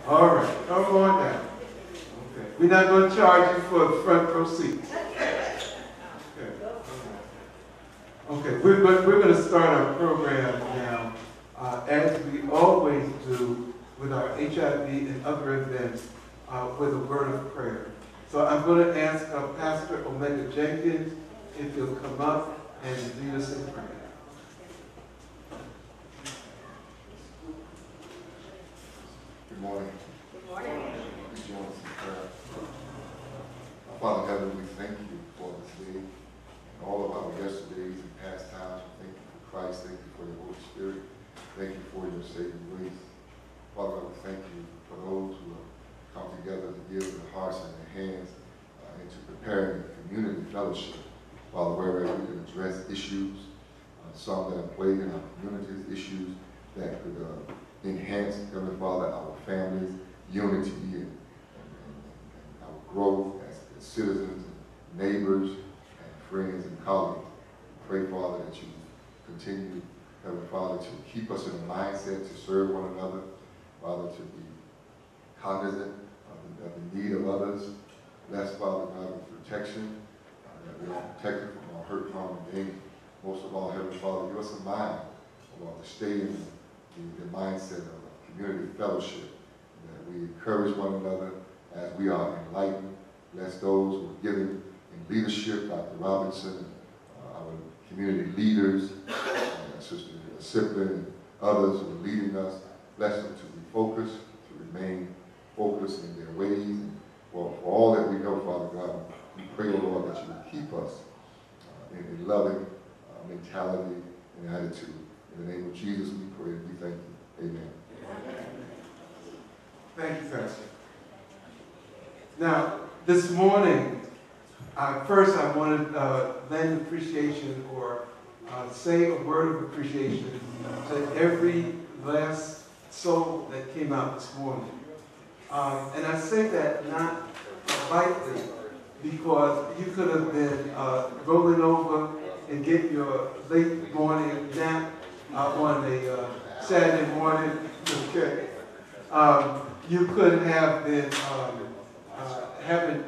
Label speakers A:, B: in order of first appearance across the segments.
A: All right, come on down. Okay. We're not going to charge you for the front row seat. Okay, we're going to start our program now, as we always do with our HIV and other events, with a word of prayer. So I'm going to ask Pastor Omega Jenkins if he'll come up and lead us in prayer.
B: Good morning.
C: Good morning.
B: We join us in prayer. Our Father in heaven, we thank you for this day and all of our yesterdays and past times. We thank you for Christ. Thank you for your Holy Spirit. Thank you for your saving grace. Father, we thank you for those who have come together to give their hearts and their hands into preparing a community fellowship. Father, whereas we can address issues, some that are plaguing our communities, issues that could enhance, Heavenly Father, our families' unity and our growth as citizens, and neighbors, and friends and colleagues. Pray, Father, that you continue, Heavenly Father, to keep us in a mindset to serve one another, Father, to be cognizant of the need of others. Bless, Father God, with protection, that we are protected from all hurt, harm, and danger. Most of all, Heavenly Father, give us a mind about to stay in the mindset of a community fellowship, that we encourage one another as we are enlightened. Bless those who are given in leadership, Dr. Robertson, our community leaders, Sister Siplin, and others who are leading us. Bless them to be focused, to remain focused in their ways. And for all that we know, Father God, we pray, O Lord, that you would keep us in a loving mentality and attitude. In the name of Jesus, we pray and we thank you. Amen.
A: Thank you, Pastor. Now, this morning, first I wanted to lend appreciation or say a word of appreciation to every last soul that came out this morning. And I say that not lightly, because you could have been rolling over and getting your late morning nap on a Saturday morning. Okay. You could have been having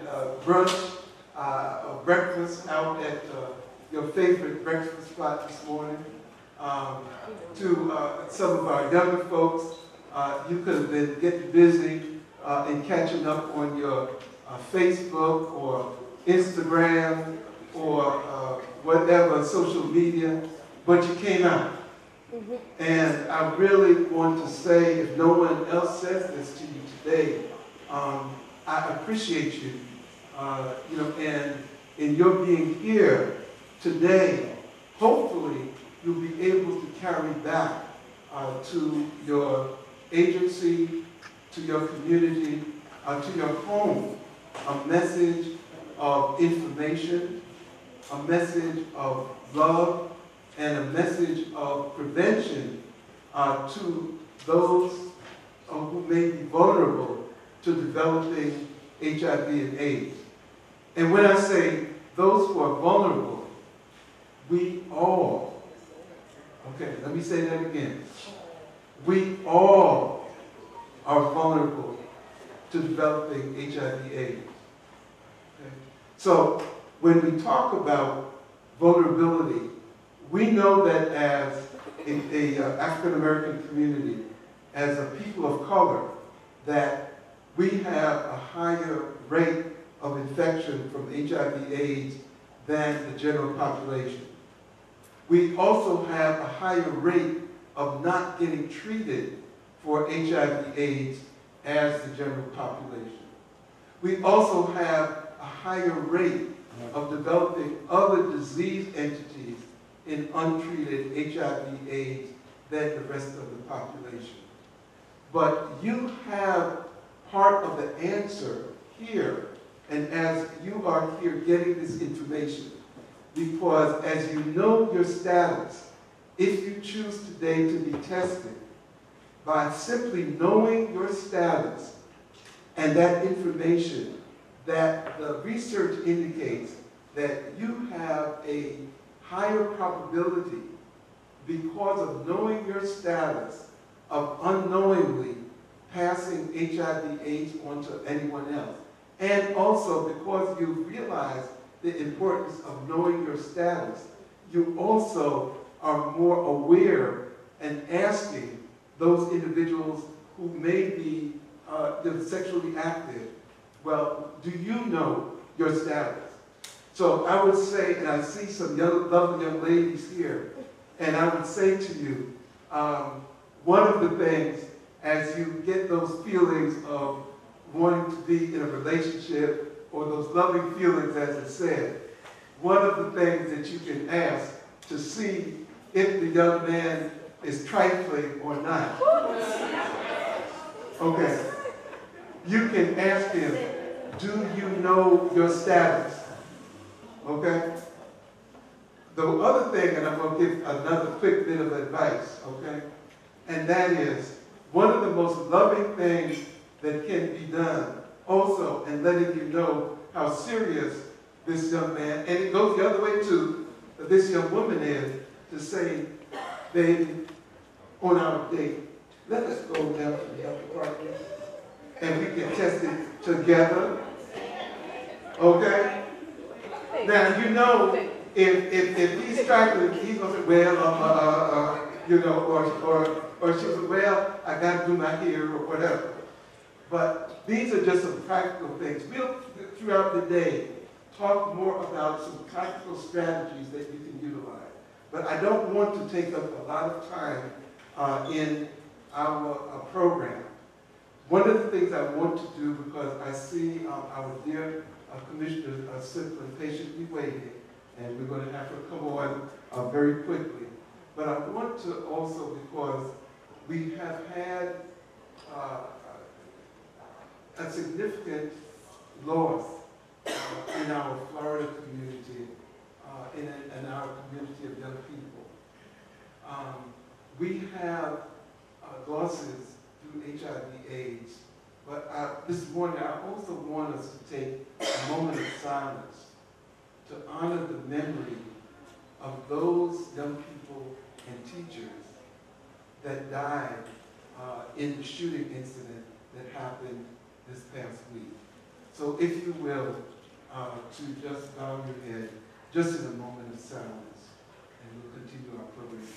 A: brunch or breakfast out at your favorite breakfast spot this morning. To some of our younger folks, you could have been getting busy and catching up on your Facebook or Instagram or whatever social media, but you came out. And I really want to say, if no one else says this to you today, I appreciate you, and in your being here today, hopefully you'll be able to carry back to your agency, to your community, to your home, a message of information, a message of love, and a message of prevention to those who may be vulnerable to developing HIV and AIDS. And when I say those who are vulnerable, we all, okay, let me say that again. We all are vulnerable to developing HIV/AIDS. Okay? So when we talk about vulnerability, we know that as a African American community, as a people of color, that we have a higher rate of infection from HIV/AIDS than the general population. We also have a higher rate of not getting treated for HIV/AIDS as the general population. We also have a higher rate of developing other disease entities in untreated HIV/AIDS than the rest of the population. But you have part of the answer here, and as you are here getting this information, because as you know your status, if you choose today to be tested, by simply knowing your status and that information, that the research indicates that you have a higher probability, because of knowing your status, of unknowingly passing HIV/AIDS on to anyone else. And also, because you realize the importance of knowing your status, you also are more aware and asking those individuals who may be sexually active, well, do you know your status? So I would say, and I see some lovely young ladies here, and I would say to you, one of the things, as you get those feelings of wanting to be in a relationship, or those loving feelings, as it said, one of the things that you can ask to see if the young man is trifling or not. Okay. You can ask him, do you know your status? Okay? The other thing, and I'm going to give another quick bit of advice, okay? And that is, one of the most loving things that can be done also in letting you know how serious this young man, and it goes the other way too, that this young woman is, to say, baby, on our date, let us go down to the health department and we can test it together. Okay? Now, you know, if he's trifling, he's going to say, well, you know, or she'll say, well, I got to do my hair or whatever. But these are just some practical things. We'll, throughout the day, talk more about some practical strategies that you can utilize. But I don't want to take up a lot of time in our program. One of the things I want to do, because I see our dear Commissioner Simpson patiently waiting, and we're going to have her come on very quickly. But I want to also, because we have had a significant loss in our Florida community, in our community of young people. We have losses through HIV/AIDS, but this morning I also want us to take a moment of silence to honor the memory of those young people and teachers that died in the shooting incident that happened this past week. So if you will, to just bow your head, just in a moment of silence, and we'll continue our program.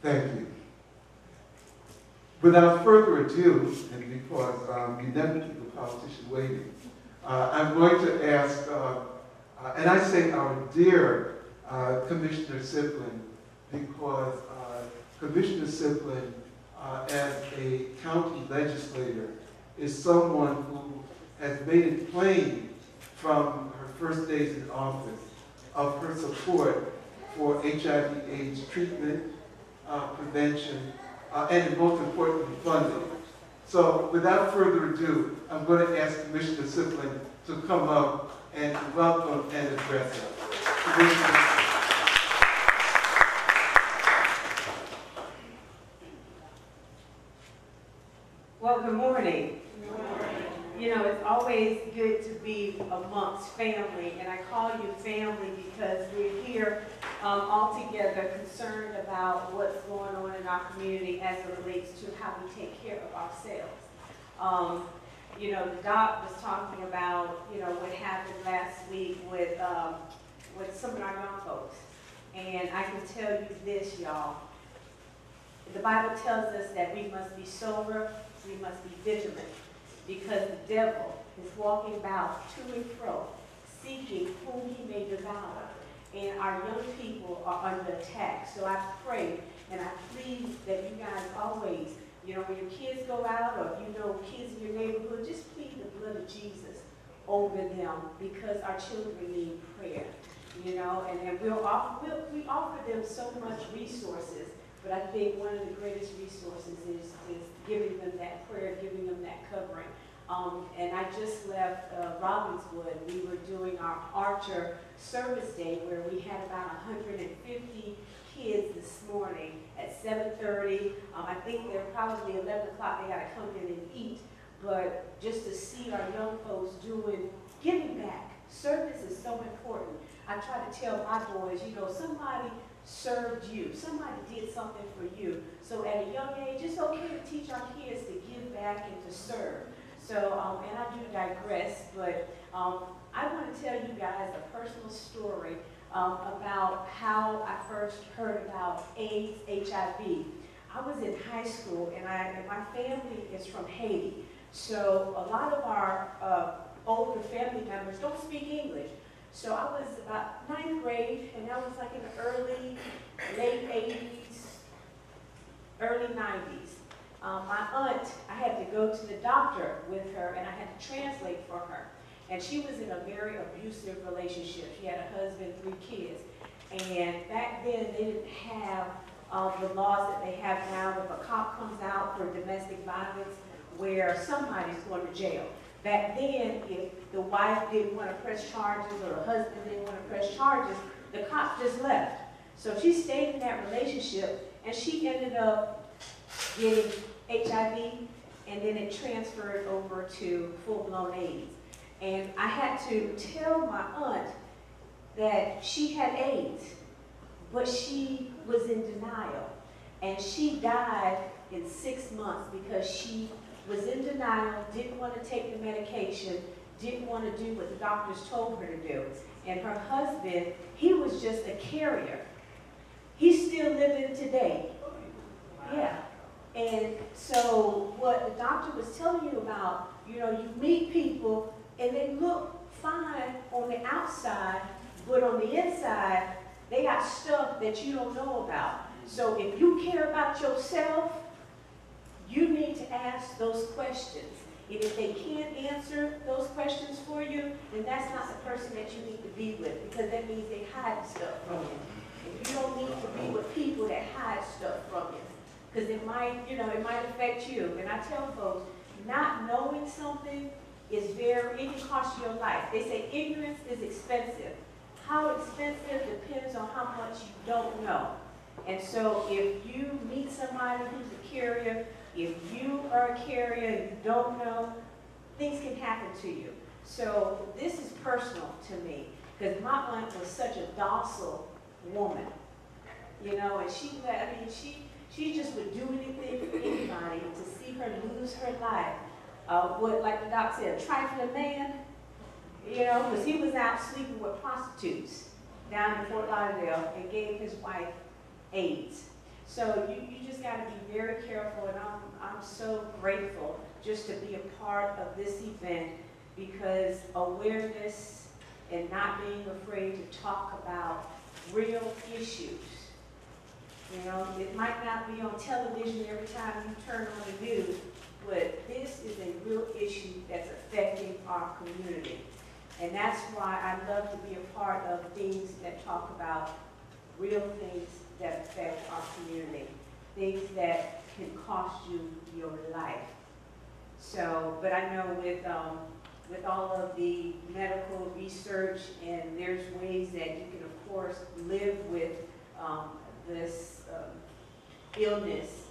A: Thank you. Without further ado, and because you never keep a politician waiting, I'm going to ask, and I say our dear Commissioner Simpson, because Commissioner Simpson, as a county legislator, is someone who has made it plain from her first days in office of her support for HIV/AIDS treatment, prevention, and most importantly, funding. So without further ado, I'm going to ask Commissioner Simpson to come up and welcome and address us. Commissioner.
C: Well, good morning. Good morning. You know, it's always good to be amongst family, and I call you family because we're here all together concerned about what's going on in our community as it relates to how we take care of ourselves. You know, the doc was talking about, you know, what happened last week with some of our young folks. And I can tell you this, y'all. The Bible tells us that we must be sober, we must be vigilant, because the devil is walking about to and fro, seeking whom he may devour. And our young people are under attack. So I pray and I plead that you guys always, you know, when your kids go out, or if you know kids in your neighborhood, just plead the blood of Jesus over them, because our children need prayer, you know, and we offer them so much resources, but I think one of the greatest resources is giving them that prayer, giving them that covering. And I just left Robbinswood. We were doing our Archer Service Day where we had about 150 kids this morning at 7:30. I think they're probably 11 o'clock. They got to come in and eat. But just to see our young folks giving back. Service is so important. I try to tell my boys, you know, somebody served you. Somebody did something for you. So at a young age, it's okay to teach our kids to give back and to serve. So, and I do digress, but I want to tell you guys a personal story about how I first heard about AIDS, HIV. I was in high school, and my family is from Haiti. So a lot of our older family members don't speak English. So I was about 9th grade, and that was like in the late 80s, early 90s. My aunt, I had to go to the doctor with her, and I had to translate for her. And she was in a very abusive relationship. She had a husband, 3 kids. And back then, they didn't have the laws that they have now. If a cop comes out for domestic violence, where somebody's going to jail. Back then, if the wife didn't want to press charges or the husband didn't want to press charges, the cop just left. So she stayed in that relationship, and she ended up getting HIV, and then it transferred over to full-blown AIDS. And I had to tell my aunt that she had AIDS, but she was in denial. And she died in 6 months because she was in denial, didn't want to take the medication, didn't want to do what the doctors told her to do. And her husband, he was just a carrier. He's still living today. Yeah. And so what the doctor was telling you about, you know, you meet people and they look fine on the outside, but on the inside, they got stuff that you don't know about. So if you care about yourself, you need to ask those questions. And if they can't answer those questions for you, then that's not the person that you need to be with, because that means they hide stuff from you. And you don't need to be with people that hide stuff from you, because it might, you know, it might affect you. And I tell folks, not knowing something is it can cost you your life. They say ignorance is expensive. How expensive depends on how much you don't know. And so if you meet somebody who's a carrier, if you are a carrier and you don't know, things can happen to you. So this is personal to me, because my aunt was such a docile woman, you know, and she just would do anything for anybody. To see her lose her life, like the doc said, a trifling man, you know, because he was out sleeping with prostitutes down in Fort Lauderdale and gave his wife AIDS. So you just got to be very careful, and I'm so grateful just to be a part of this event, because awareness and not being afraid to talk about real issues. You know, it might not be on television every time you turn on the news, but this is a real issue that's affecting our community. And that's why I love to be a part of things that talk about real things that affect our community, things that can cost you your life. So, but I know with all of the medical research, and there's ways that you can, of course, live with this illness,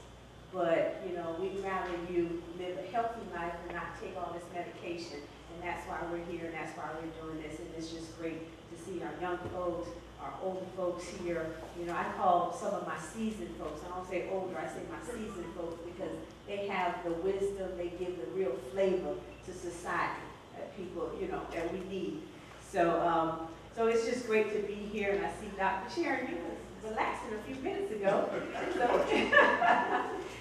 C: but, you know, we'd rather you live a healthy life and not take all this medication. And that's why we're here, and that's why we're doing this. And it's just great to see our young folks, our older folks here. You know, I call some of my seasoned folks. I don't say older, I say my seasoned folks, because they have the wisdom, they give the real flavor to society that people, you know, that we need. So, so it's just great to be here, and I see Dr. Sharon, you was relaxing a few minutes ago.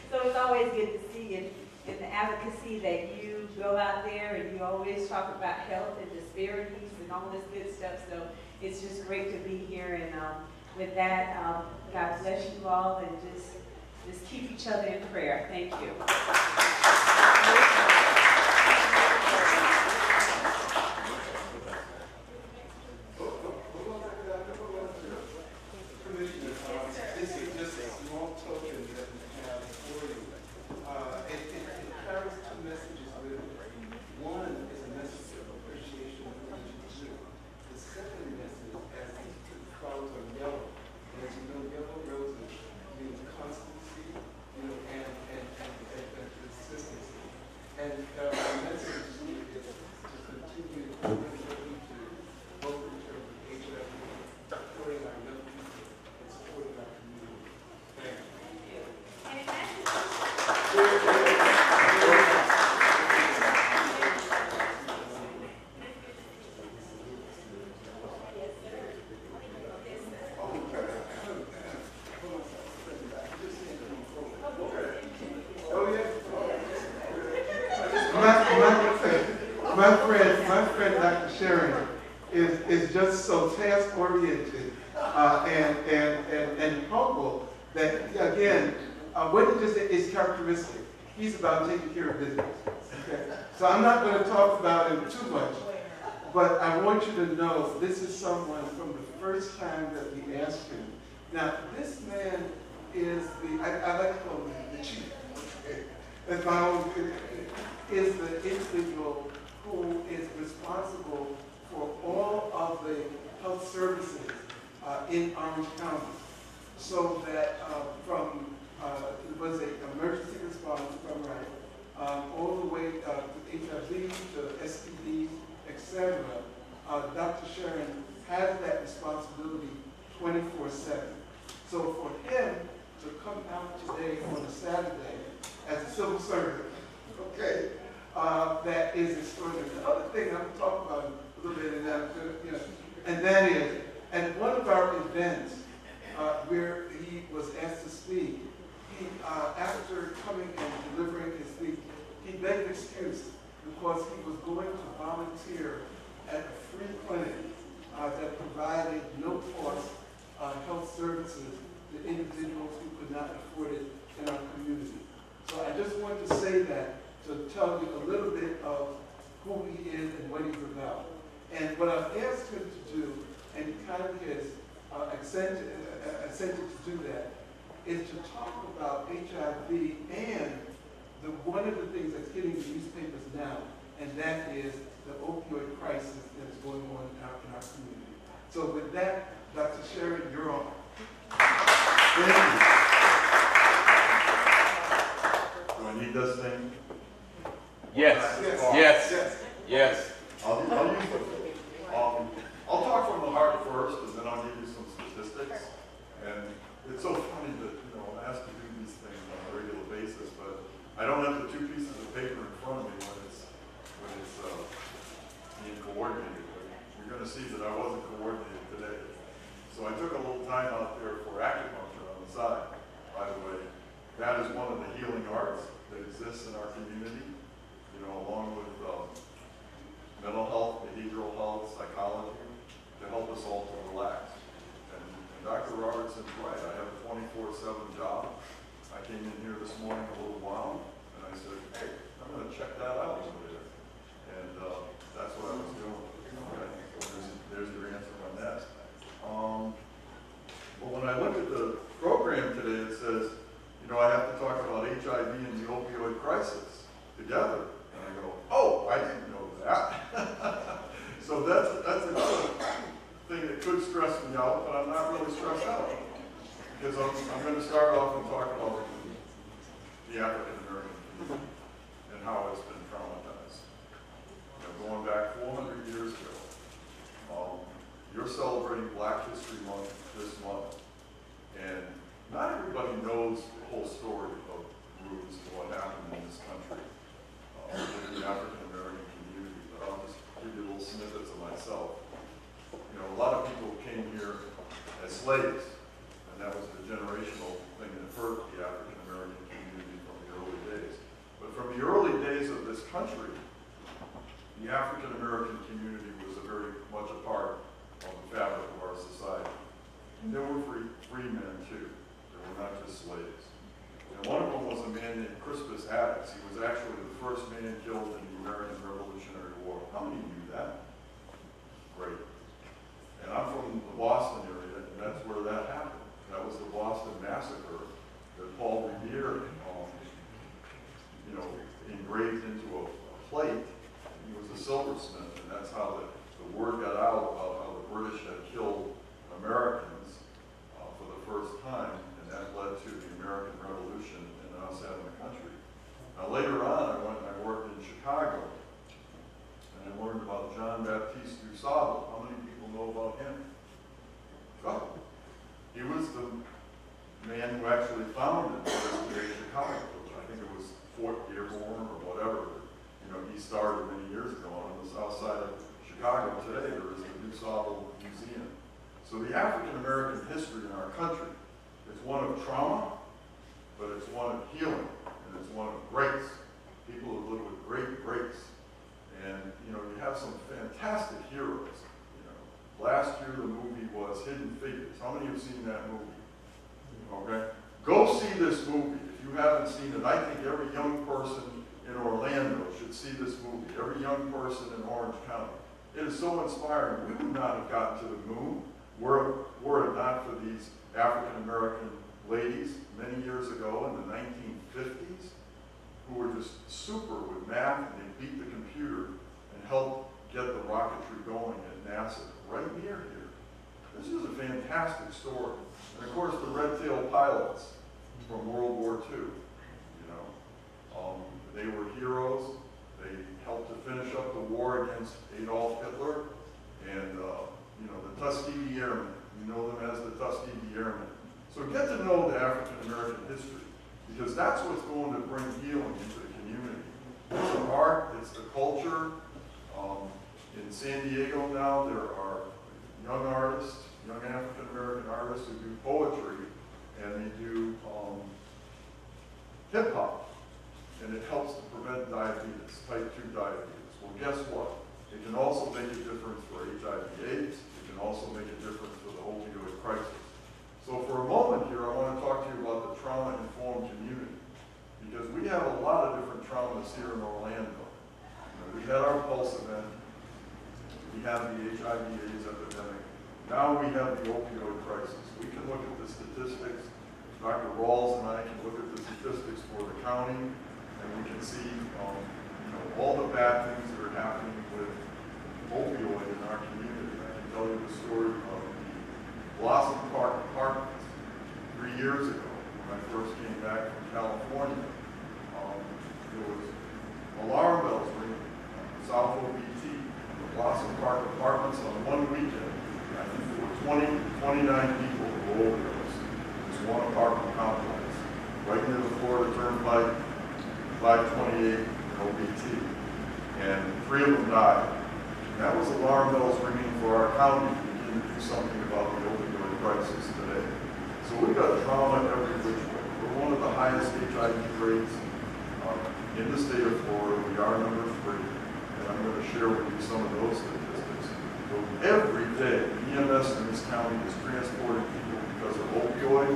C: So it's always good to see you, and the advocacy that you go out there and you always talk about health and disparities and all this good stuff. So it's just great to be here, and with that, God bless you all, and just keep each other in prayer. Thank you.
A: This is just a small token that we have for you. It carries 2 messages with it. oriented and humble that, again, what he just said is characteristic. He's about taking care of business. Okay? So I'm not going to talk about him too much, but I want you to know this is someone from the first time that we asked him. Now, this man is I like to call him the chief. Okay? That's my own, is the individual who is responsible for all of the health services in Orange County. So that from, it was an emergency response, if I'm right, all the way to HIV, to STD, etc. Dr. Sharon has that responsibility 24/7. So for him to come out today on a Saturday as a civil servant, okay, that is extraordinary. The other thing I'm talking about a little bit in that, you know, and that is, at one of our events where he was asked to speak, he, after coming and delivering his speech, he begged excuse because he was going to volunteer at a free clinic that provided no-cost health services to individuals who could not afford it in our community. So I just want to say that to tell you a little bit of who he is and what he's about. And what I've asked him to do, and he kind of has assented to do that, is to talk about HIV and one of the things that's hitting the newspapers now, and that is the opioid crisis that's going on in our community. So with that, Dr. Sharon, you're on. Thank you.
D: Do I need this thing?
E: Yes. Yes.
D: I'll use it. I'll talk from the heart first, and then I'll give you some statistics. And it's so funny that, you know, I'm asked to do these things on a regular basis, but I don't have the two pieces of paper in front of me when it's being coordinated. But you're going to see that I wasn't coordinated today. So I took a little time out there for acupuncture on the side, by the way. That is one of the healing arts that exists in our community, you know, along with mental health, behavioral health, psychology, to help us all to relax. And Dr. Robertson's right. I have a 24/7 job. I came in here this morning a little while, and I said, hey, I'm going to check that out over there. And that's what I was doing. Okay? So there's your answer on that. But when I look at the program today, it says, you know, I have to talk about HIV and the opioid crisis together. And I go, oh, I didn't know that. So that's another thing that could stress me out, but I'm not really stressed out. Because I'm going to start off and talk about the African American community and how it's been traumatized. You know, going back 400 years ago, you're celebrating Black History Month this month. And not everybody knows the whole story of roots and what happened in this country with the African American community, but I'll just give you little snippets of myself. You know, a lot of people came here as slaves, and that was the generational thing that hurt the African American community from the early days. But from the early days of this country, the African American community was very much a part of the fabric of our society. There were free men too. They were not just slaves. And one of them was a man named Crispus Attucks. He was actually the first man killed in the American Revolutionary War. How many knew that? Great. And I'm from the Boston area, and that's where that happened. That was the Boston Massacre that Paul Revere, you know, engraved into a plate. He was a silversmith, and that's how the word got out about how the British had killed Americans for the first time, and that led to the American Revolution and us having a country. Now later on, I went and I worked in Chicago, and I learned about John Baptiste du Sable. How many people know about him? Oh, he was the man who actually founded Chicago, which I think it was Fort Dearborn or whatever. You know, he started many years ago. On the south side of Chicago today, there is the Du Sable Museum. So the African American history in our country, it's one of trauma, but it's one of healing, and it's one of grace. People have lived with great grace. And, you know, you have some fantastic heroes, you know. Last year the movie was Hidden Figures. How many have seen that movie? Okay? Go see this movie. If you haven't seen it, I think every young person in Orlando should see this movie. Every young person in Orange County. It is so inspiring. We would not have gotten to the moon were it not for these African American ladies many years ago in the 1950s who were just super with math, and they beat the computer and helped get the rocketry going at NASA right near here. This is a fantastic story. And of course, the red-tailed pilots from World War II, you know, they were heroes. They helped to finish up the war against Adolf Hitler, and you know, the Tuskegee Airmen. You know them as the Tuskegee Airmen. So get to know the African American history, because that's what's going to bring healing into the community. It's the art, it's the culture. In San Diego now, there are young artists, young African American artists who do poetry, and they do hip hop, and it helps to prevent diabetes, type 2 diabetes. Well, guess what? It can also make a difference for HIV/AIDS. It can also make a difference for the opioid crisis. So for a moment here, I want to talk to you about the trauma-informed community, because we have a lot of different traumas here in Orlando. You know, we had our Pulse event. We have the HIV/AIDS epidemic. Now we have the opioid crisis. We can look at the statistics. Dr. Rawls and I can look at the statistics for the county, and we can see you know, all the bad things that are happening with opioid in our community. I can tell you the story of the Blossom Park Apartments 3 years ago when I first came back from California. There was alarm bells ringing on South OBT, the Blossom Park Apartments on one weekend. I think there were 29 people who were overdosed. This one apartment complex, right near the Florida Turnpike, 528 OBT. And 3 of them died. And that was alarm bells ringing for our county to begin to do something about the opioid crisis today. So we've got trauma every which way. We're one of the highest HIV rates in the state of Florida. We are number 3. And I'm going to share with you some of those statistics. So every day, EMS in this county is transporting people because of opioid.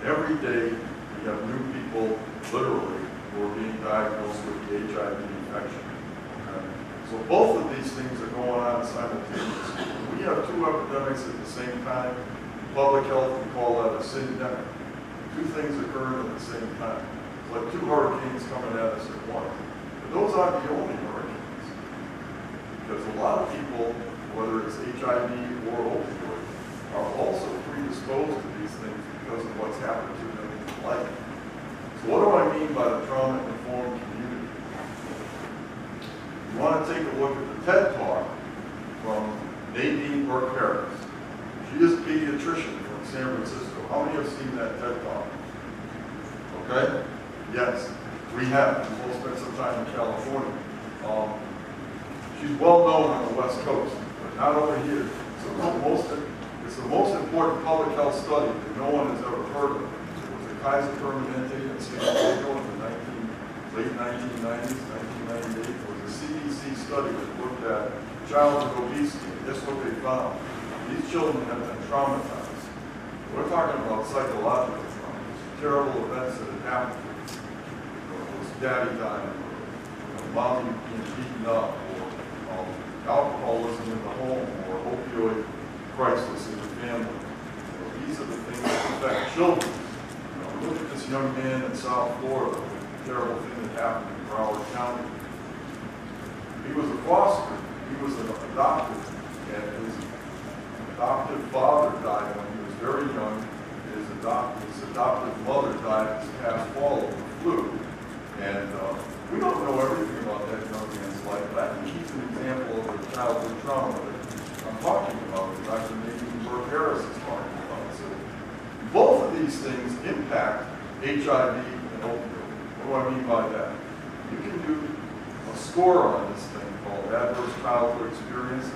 D: Every day, we have new people, literally, who are being diagnosed with the HIV infection. Okay? So both of these things are going on simultaneously. We have 2 epidemics at the same time. Public health, we call that a syndemic. 2 things occurring at the same time. It's like 2 hurricanes coming at us at once. But those aren't the only hurricanes. Because a lot of people, whether it's HIV or opioid, are also predisposed to these things because of what's happened to them in life. So what do I mean by the trauma-informed community? You want to take a look at the TED Talk from Nadine Burke-Harris. She is a pediatrician from San Francisco. How many have seen that TED Talk? Okay? Yes, we have. We'll spend some time in California. She's well known on the West Coast, but not over here. So it's the most important public health study that no one has ever heard of. It was a Kaiser Permanente in San Diego in the late 1990s, 1998. It was a CDC study that looked at childhood obesity. And guess what they found? These children have been traumatized. We're talking about psychological trauma, terrible events that had happened. It was daddy dying, or mommy being beaten up, or alcoholism in the home, or opioid crisis in the family. These are the things that affect children. Look at this young man in South Florida, the terrible thing that happened in Broward County. He was a foster. He was an adopted, and his adoptive father died when he was very young. His adoptive mother died this past fall of the flu. And we don't know everything about that young man's life, but I think he's an example of the childhood trauma that I'm talking about, that Dr. Nadine Burke-Harris is talking about. So both of these things impact HIV and opioid. What do I mean by that? You can do a score on this thing called adverse childhood experiences.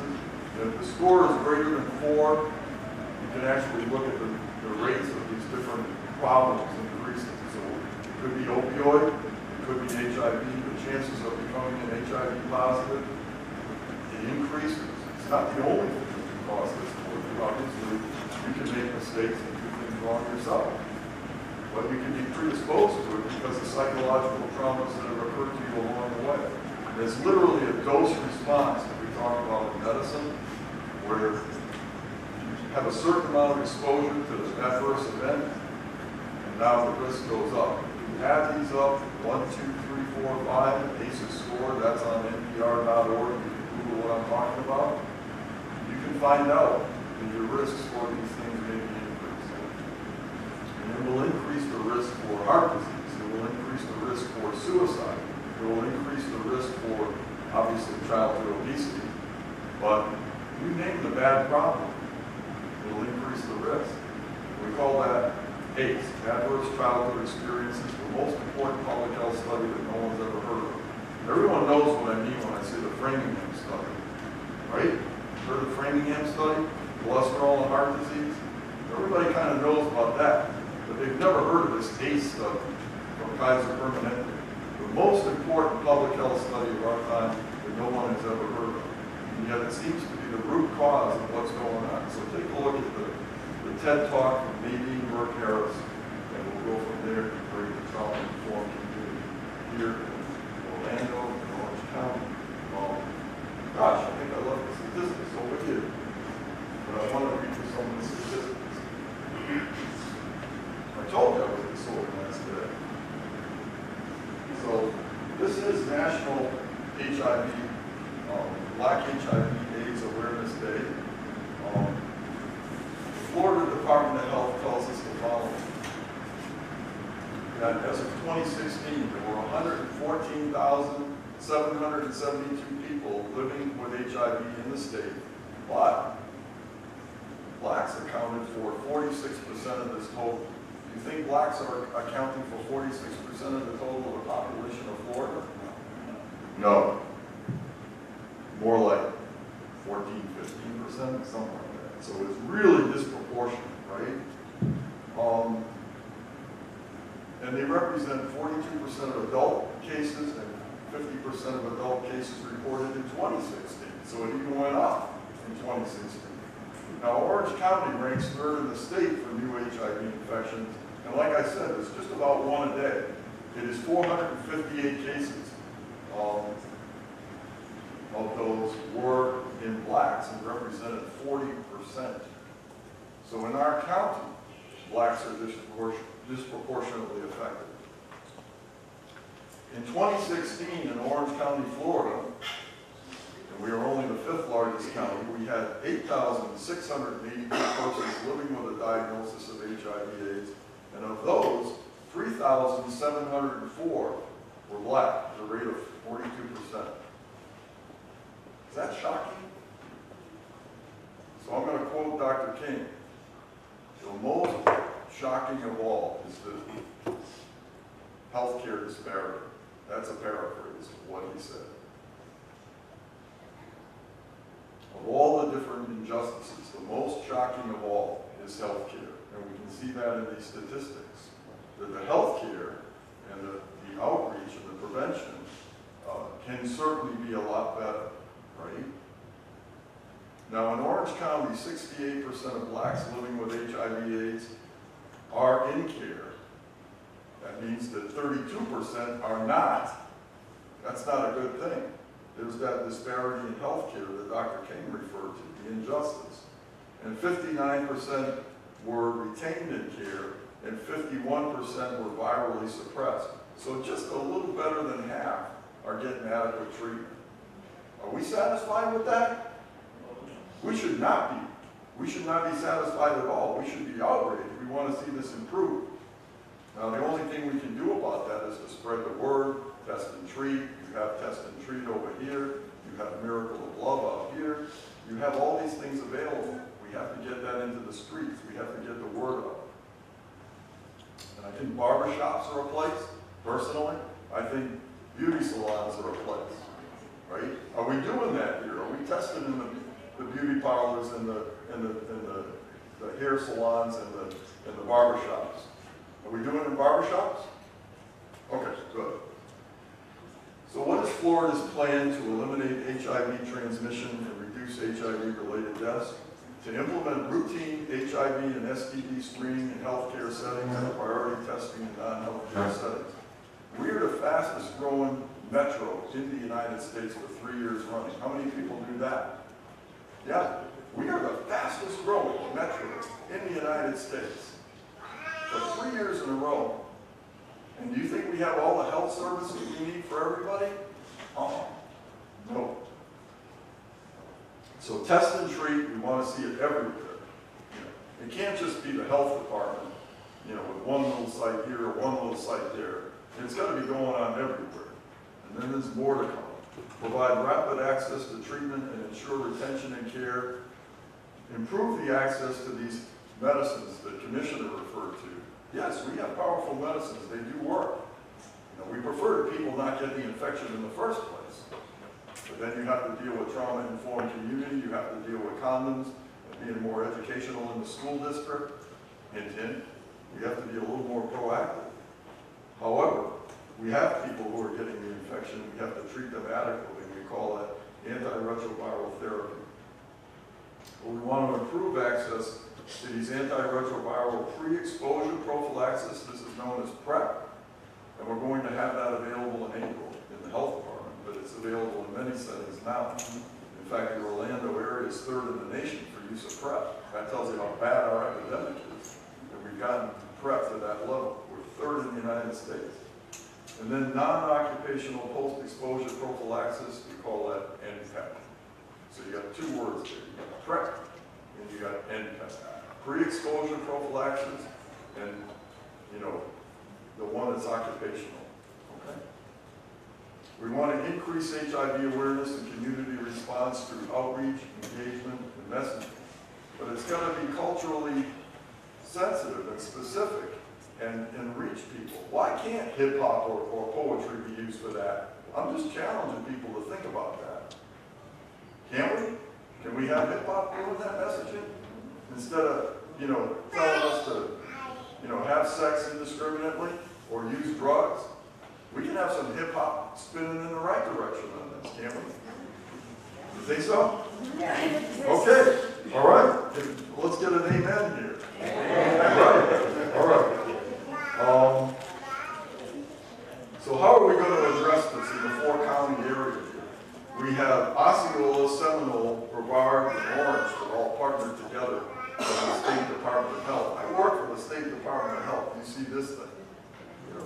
D: And if the score is greater than 4, you can actually look at the rates of these different problems increasing. So it could be opioid, it could be HIV. The chances of becoming an HIV positive, it increases. It's not the only thing that can cause this for you. Obviously, you can make mistakes and do things wrong yourself. But you can be predisposed to it because of psychological traumas that have occurred to you along the way. And it's literally a dose response that we talk about in medicine, where you have a certain amount of exposure to the adverse event, and now the risk goes up. You add these up, 1, 2, 3, 4, 5, ACEs score, that's on NPR.org. You can Google what I'm talking about. You can find out that your risks for these things may be increased. And it will increase the risk for heart disease. It will increase the risk for suicide. It will increase the risk for, obviously, childhood obesity. But you name the bad problem, it will increase the risk. We call that ACE, Adverse Childhood Experiences, the most important public health study that no one's ever heard of. Everyone knows what I mean when I say the Framingham study, right? Heard of the Framingham study? Cholesterol and heart disease? Everybody kind of knows about that, but they've never heard of this ACE study from Kaiser Permanente, the most important public health study of our time that no one has ever heard of. And yet it seems to be the root cause of what's going on. So take a look at the TED Talk from Nadine Burke Harris, and we'll go from there to bring the trauma informed community here in Orlando and Orange County. Gosh, I think I left the statistics over here, but I want to read you some of the statistics. I told you I was disorganized today. So this is National HIV, Black HIV/AIDS Awareness Day. Florida Department of Health tells us the following. That as of 2016, there were 114,772 people living with HIV in the state, but blacks accounted for 46% of this total. Do you think blacks are accounting for 46% of the total of the population of Florida? No. More like 14, 15%, something like that. So it's really disproportionate, right? And they represent 42% of adult cases and 50% of adult cases reported in 2016. So it even went up in 2016. Now, Orange County ranks third in the state for new HIV infections. And like I said, it's just about one a day. It is 458 cases. Of those were in blacks and represented 40%. So in our county, blacks are disproportionately affected. In 2016, in Orange County, Florida, and we are only the 5th largest county, we had 8,682 persons living with a diagnosis of HIV/AIDS, and of those, 3,704 were black, at a rate of 42%. Is that shocking? So I'm going to quote Dr. King. The most shocking of all is the healthcare disparity. That's a paraphrase of what he said. Of all the different injustices, the most shocking of all is healthcare. And we can see that in these statistics. That the healthcare and the outreach and the prevention can certainly be a lot better. Right? Now in Orange County, 68% of blacks living with HIV/AIDS are in care. That means that 32% are not. That's not a good thing. There's that disparity in healthcare that Dr. King referred to, the injustice. And 59% were retained in care, and 51% were virally suppressed. So just a little better than half are getting adequate treatment. Are we satisfied with that? We should not be. We should not be satisfied at all. We should be outraged. We want to see this improve. Now, the only thing we can do about that is to spread the word, test and treat. You have test and treat over here. You have Miracle of Love out here. You have all these things available. We have to get that into the streets. We have to get the word out. And I think barbershops are a place, personally. I think beauty salons are a place. Right? Are we doing that here? Are we testing in the beauty parlors and the hair salons and the barbershops? Are we doing it in barbershops? Okay, good. So what is Florida's plan to eliminate HIV transmission and reduce reduce HIV-related deaths, to implement routine HIV and STD screening in healthcare settings and priority testing in non-healthcare settings. We are the fastest growing metro in the United States for 3 years running. How many people do that? Yeah, we are the fastest growing metro in the United States for 3 years in a row. And do you think we have all the health services we need for everybody? No. So test and treat, we want to see it everywhere. It can't just be the health department, with one little site here or one little site there. It's got to be going on everywhere. And then there's more to come. Provide rapid access to treatment and ensure retention and care. Improve the access to these medicines that Commissioner referred to. Yes, we have powerful medicines. They do work. We prefer to people not get the infection in the first place. But then you have to deal with trauma-informed community. You have to deal with condoms and being more educational in the school district. Hint, hint. We have to be a little more proactive. However, we have people who are getting the infection. We have to treat them adequately. We call that antiretroviral therapy. But we want to improve access to these antiretroviral pre-exposure prophylaxis. This is known as PrEP. And we're going to have that available in April in the health department, but it's available in many settings now. In fact, the Orlando area is 3rd in the nation for use of PrEP. That tells you how bad our epidemic is. And we've gotten PrEP to that level. We're 3rd in the United States. And then non-occupational post-exposure prophylaxis, we call that NPEP. So you got 2 words there. You got PrEP and you got NPEP. Pre-exposure prophylaxis and, the one that's occupational. Okay? We want to increase HIV awareness and community response through outreach, engagement, and messaging. But it's got to be culturally sensitive and specific and reach people. Why can't hip-hop or poetry be used for that? I'm just challenging people to think about that. Can we? Can we have hip-hop doing that messaging? Instead of, telling us to, have sex indiscriminately or use drugs, we can have some hip-hop spinning in the right direction on this, can't we? You think so? Okay. All right. Let's get an amen here. All right. So how are we going to address this in the 4-county area here? We have Osceola, Seminole, Brevard, and Orange that all partnered together with the State Department of Health. I work for the State Department of Health. You see this thing.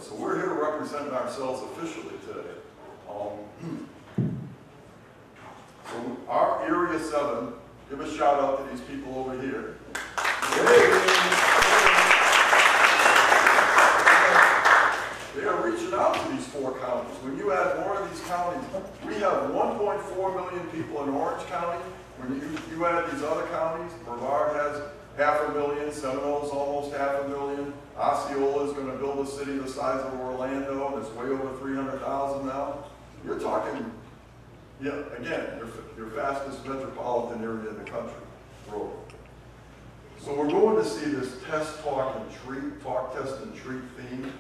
D: So we're here representing ourselves officially today. So our Area 7, give a shout out to these people over here. They are reaching out to these 4 counties. When you add more of these counties, we have 1.4 million people in Orange County. When you add these other counties, Brevard has 500,000, Seminole's almost 500,000, Osceola is going to build a city the size of Orlando, and it's way over 300,000 now. You're talking, again, your fastest metropolitan area in the country. So we're going to see this test, talk, and treat, talk, test, and treat theme.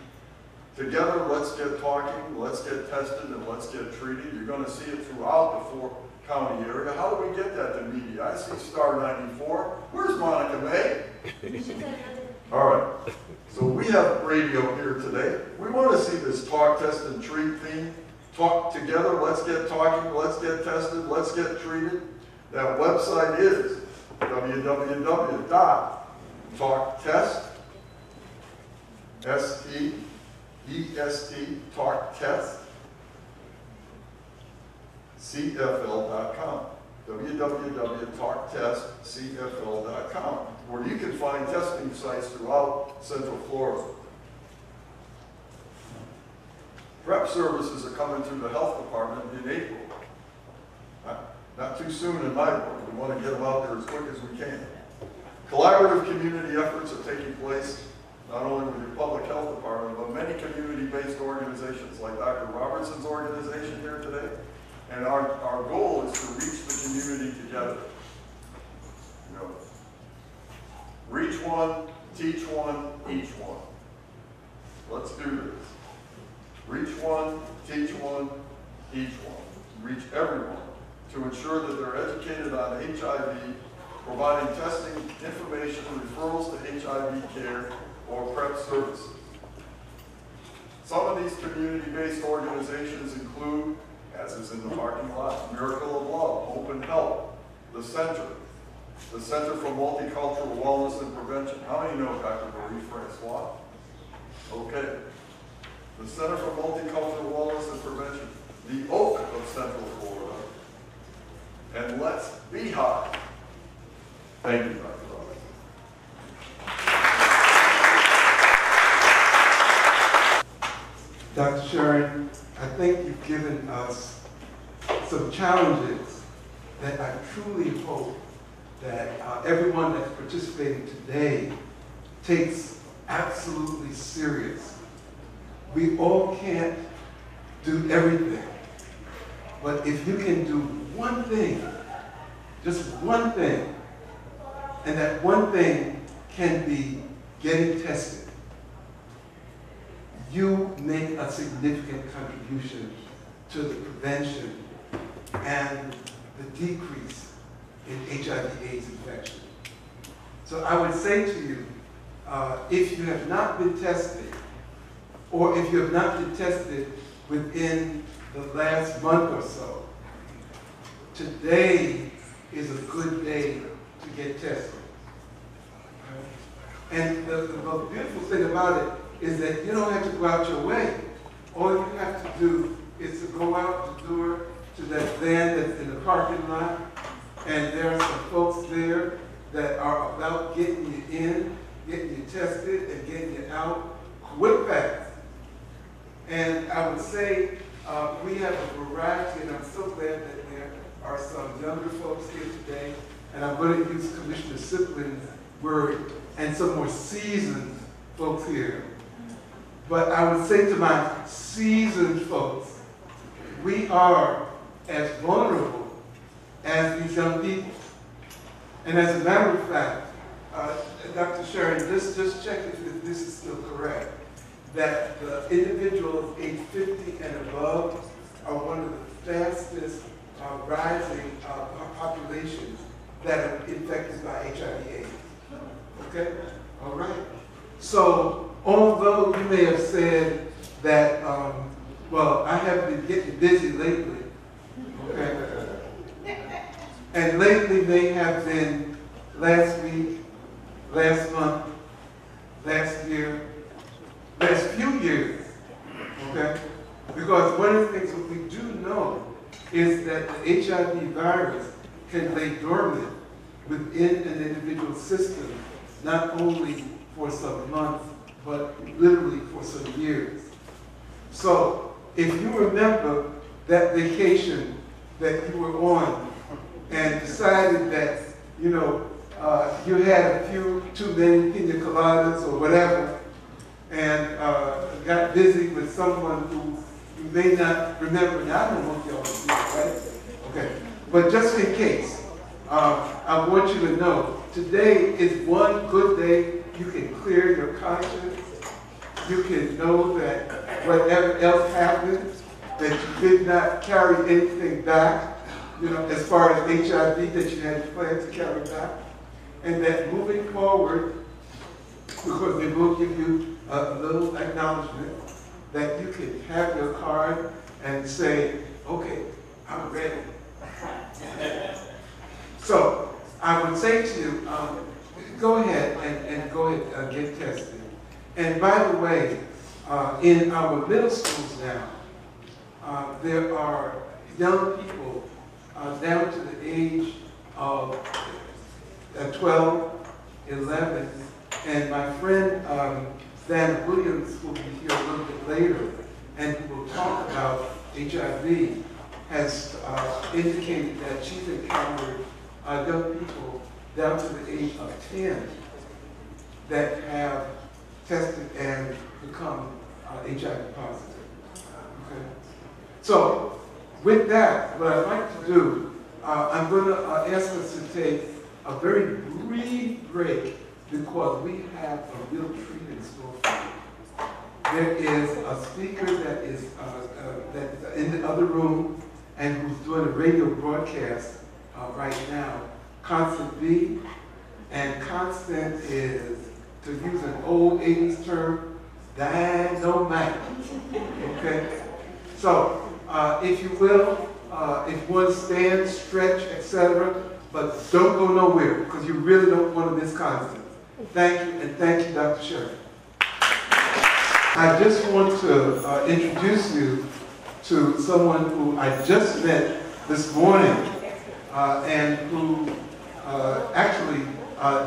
D: Together, let's get talking, let's get tested, and let's get treated. You're going to see it throughout the 4-county area. How do we get that to media? I see Star 94. Where's Monica May? All right. So we have radio here today. We want to see this talk, test, and treat theme. Talk together, let's get talking, let's get tested, let's get treated. That website is www.talktest, S-T-E-S-T, talktest, CFL.com. www.talktestcfl.com, where you can find testing sites throughout Central Florida. PrEP services are coming through the health department in April. Not too soon in my book. We want to get them out there as quick as we can. Collaborative community efforts are taking place not only with your public health department, but many community-based organizations like Dr. Robertson's organization here today. And our goal is to reach the community together. Reach one, teach one, each one. Let's do this. Reach one, teach one, each one. Reach everyone to ensure that they're educated on HIV, providing testing, information, referrals to HIV care, or PrEP services. Some of these community-based organizations include, as is in the parking lot, Miracle of Love, Open Health, the Center for Multicultural Wellness and Prevention. How many know Dr. Marie Francois? Okay. The Center for Multicultural Wellness and Prevention, the Oak of Central Florida, and Let's Be High. Thank you, Dr. Robertson.
A: Dr. Sharon, I think you've given us some challenges that I truly hope that everyone that's participating today takes absolutely serious. We all can't do everything, but if you can do one thing, just one thing, and that one thing can be getting tested, you make a significant contribution to the prevention and the decrease in HIV/AIDS infection. So I would say to you, if you have not been tested, or if you have not been tested within the last month or so, today is a good day to get tested. And the most beautiful thing about it is that you don't have to go out your way. All you have to do is to go out the door to that van that's in the parking lot, and there are some folks there that are about getting you in, getting you tested, and getting you out quick fast. And I would say we have a variety, and I'm so glad that there are some younger folks here today, and I'm going to use Commissioner Siplin's word, and some more seasoned folks here. But I would say to my seasoned folks, we are as vulnerable as these young people. And as a matter of fact, Dr. Sharon, just check if this is still correct, that the individuals age 50 and above are one of the fastest rising populations that are infected by HIV/AIDS. Okay? All right. So, although you may have said that, well, I have been getting busy lately, okay? And lately may have been last week, last month, last year, last few years, okay? Because one of the things that we do know is that the HIV virus can lay dormant within an individual's system, not only for some months, but literally for some years. So, if you remember that vacation that you were on and decided that, you know, you had a few too many pina coladas or whatever, and got busy with someone who you may not remember. Now, I don't know if y'all do, right? Okay. But just in case, I want you to know, today is one good day. You can clear your conscience. You can know that whatever else happened, that you did not carry anything back, you know, as far as HIV that you had planned to carry back. And that moving forward, because they will give you a little acknowledgement, that you can have your card and say, okay, I'm ready. So I would say to you, go ahead and go ahead and get tested. And by the way, in our middle schools now, there are young people down to the age of 12, 11, and my friend Dan Williams will be here a little bit later, and who will talk about HIV, has indicated that she's encountered young people down to the age of 10 that have tested and become HIV positive. Okay? So, with that, what I'd like to do, I'm going to ask us to take a very brief break because we have a real treat in store for you. There is a speaker that is in the other room, and who's doing a radio broadcast right now, Constant B. And Constant is, to use an old 80s term, dynamite. Okay? So, if you will, if you want to stand, stretch, etc., but don't go nowhere, because you really don't want to miss Constant. Thank you, and thank you, Dr. Sherry. I just want to introduce you to someone who I just met this morning and who actually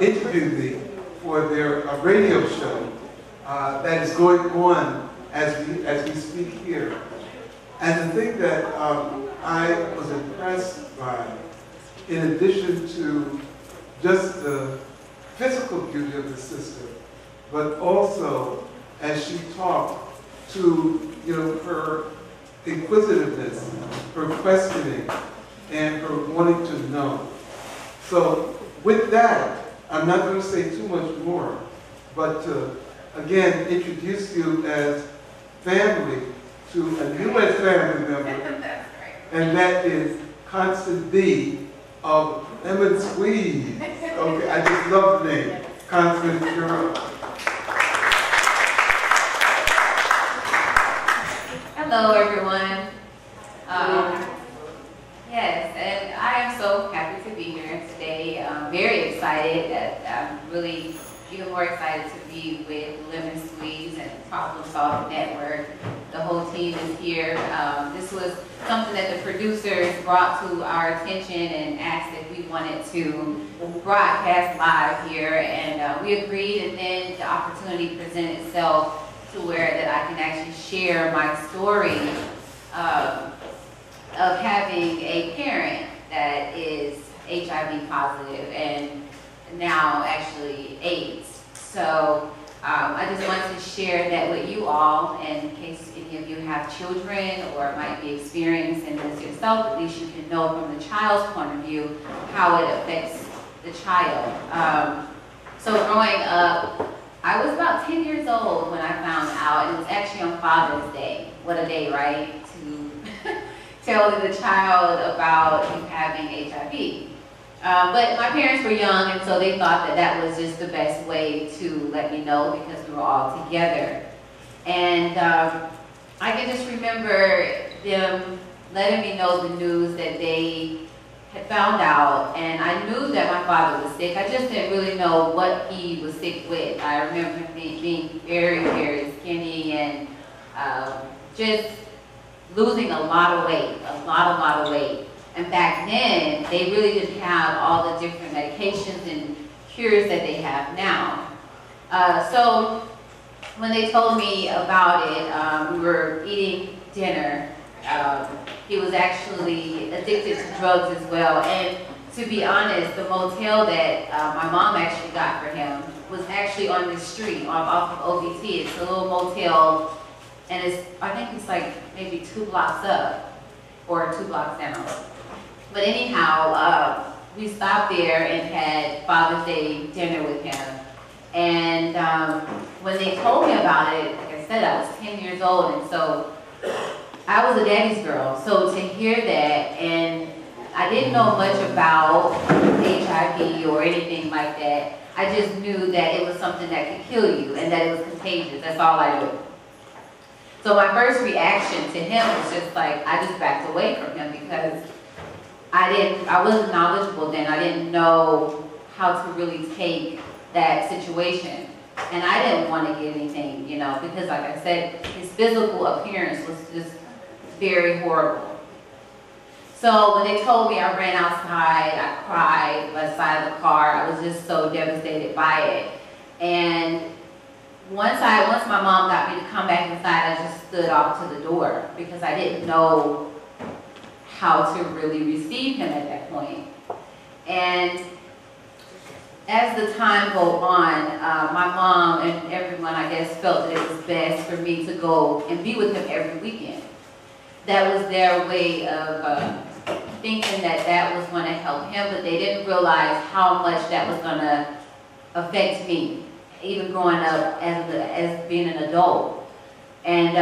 A: interviewed me for their radio show that is going on as we speak here. And the thing that I was impressed by, in addition to just the physical beauty of the sister, but also as she talked to, you know, her inquisitiveness, her questioning, and her wanting to know. So with that, I'm not going to say too much more, but to, again, introduce you as family to a newest family member, and that is Constant B of Lemon Squeeze. Okay, I just love the name, Constant Girl.
F: Hello, everyone. Yes, and I am so happy to be here today. I'm very excited. I'm really even more excited to be with Lemon Squeeze and Problem Solving Network. The whole team is here. This was something that the producers brought to our attention and asked if we wanted to broadcast live here, and we agreed, and then the opportunity presented itself to where that I can actually share my story of having a parent that is HIV positive and now actually AIDS. So I just wanted to share that with you all, and in case any of you have children or might be experiencing this yourself, at least you can know from the child's point of view how it affects the child. So growing up, I was about 10 years old when I found out, and it was actually on Father's Day. What a day, right? To tell the child about you having HIV. But my parents were young, and so they thought that that was just the best way to let me know because we were all together. And I can just remember them letting me know the news that they had found out, and I knew that my father was sick. I just didn't really know what he was sick with. I remember him being very, very skinny and just losing a lot of weight, a lot of weight. And back then, they really didn't have all the different medications and cures that they have now. So when they told me about it, we were eating dinner. He was actually addicted to drugs as well. And to be honest, the motel that my mom actually got for him was actually on the street off of OVT. It's a little motel, and I think it's like maybe 2 blocks up or 2 blocks down. But anyhow, we stopped there and had Father's Day dinner with him. And when they told me about it, like I said, I was 10 years old, and so I was a daddy's girl. So to hear that, and I didn't know much about HIV or anything like that. I just knew that it was something that could kill you and that it was contagious. That's all I knew. So my first reaction to him was just like, I just backed away from him because I wasn't knowledgeable then. I didn't know how to really take that situation. And I didn't want to get anything, you know, because like I said, his physical appearance was just very horrible. So when they told me, I ran outside, I cried by the side of the car. I was just so devastated by it. And once my mom got me to come back inside, I just stood off to the door because I didn't know how to really receive him at that point. And as the time go on, my mom and everyone, I guess, felt that it was best for me to go and be with him every weekend. That was their way of thinking that that was going to help him, but they didn't realize how much that was going to affect me, even growing up as being an adult. And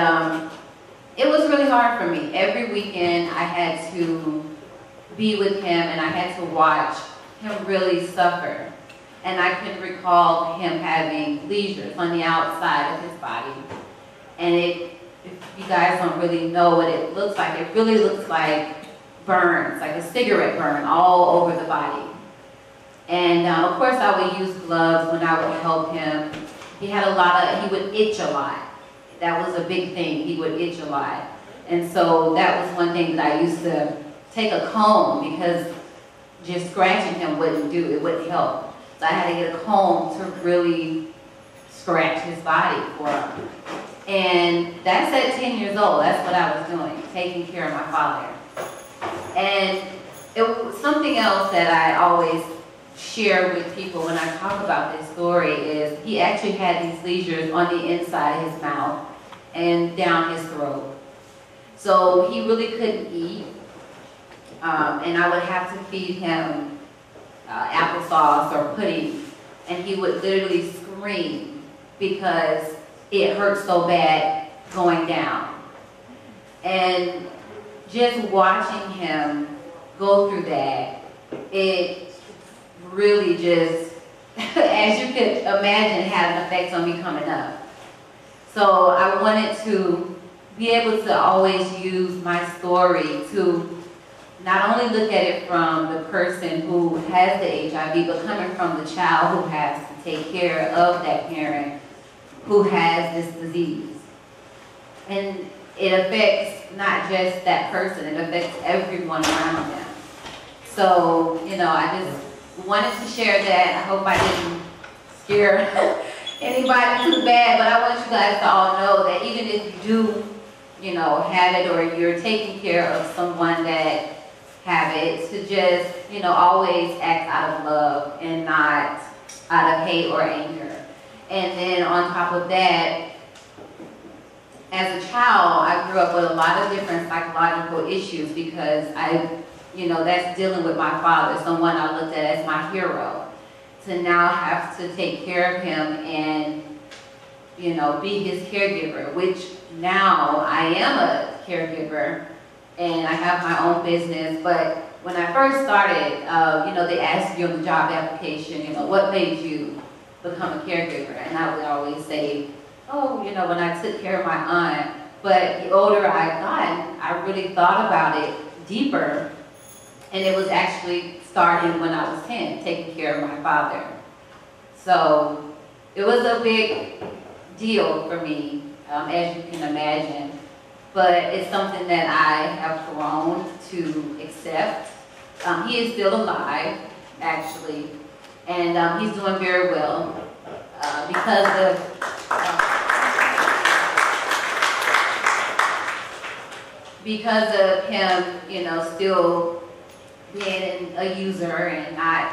F: it was really hard for me. Every weekend I had to be with him and I had to watch him really suffer. And I can recall him having lesions on the outside of his body. And if you guys don't really know what it looks like, it really looks like burns, like a cigarette burn all over the body. And of course I would use gloves when I would help him. He would itch a lot. That was a big thing, he would itch a lot. And so that was one thing that I used to take a comb, because just scratching him wouldn't help. So I had to get a comb to really scratch his body for him. And that's at 10 years old, that's what I was doing, taking care of my father. And it was something else that I always share with people when I talk about this story is he actually had these lesions on the inside of his mouth and down his throat. So he really couldn't eat, and I would have to feed him applesauce or pudding, and he would literally scream because it hurt so bad going down. And just watching him go through that, it really just, as you could imagine, had an effect on me coming up. So I wanted to be able to always use my story to not only look at it from the person who has the HIV, but coming from the child who has to take care of that parent who has this disease. And it affects not just that person, it affects everyone around them. So, I just wanted to share that. I hope I didn't scare anybody too bad, but I want you guys to all know that even if you do, have it, or you're taking care of someone that have it, to just, always act out of love and not out of hate or anger. And then on top of that, as a child, I grew up with a lot of different psychological issues because that's dealing with my father, someone I looked at as my hero. To now have to take care of him and, be his caregiver, which now I am a caregiver and I have my own business. But when I first started, they asked you on the job application, what made you become a caregiver? And I would always say, oh, when I took care of my aunt. But the older I've gotten, I really thought about it deeper. And it was actually starting when I was 10, taking care of my father. So it was a big deal for me, as you can imagine. But it's something that I have grown to accept. He is still alive, actually, and he's doing very well because of him, still being a user and not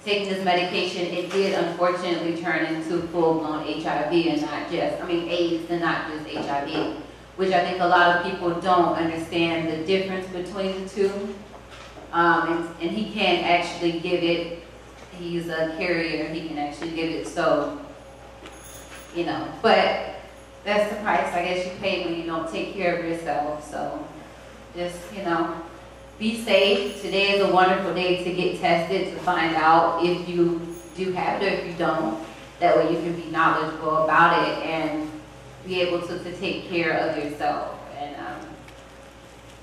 F: taking this medication. It did unfortunately turn into full-blown HIV and not just, AIDS and not just HIV, which I think a lot of people don't understand the difference between the two. And he can actually give it, he's a carrier, he can actually give it, so, but that's the price I guess you pay when you don't take care of yourself. So just, be safe. Today is a wonderful day to get tested to find out if you do have it or if you don't. That way you can be knowledgeable about it and be able to take care of yourself. And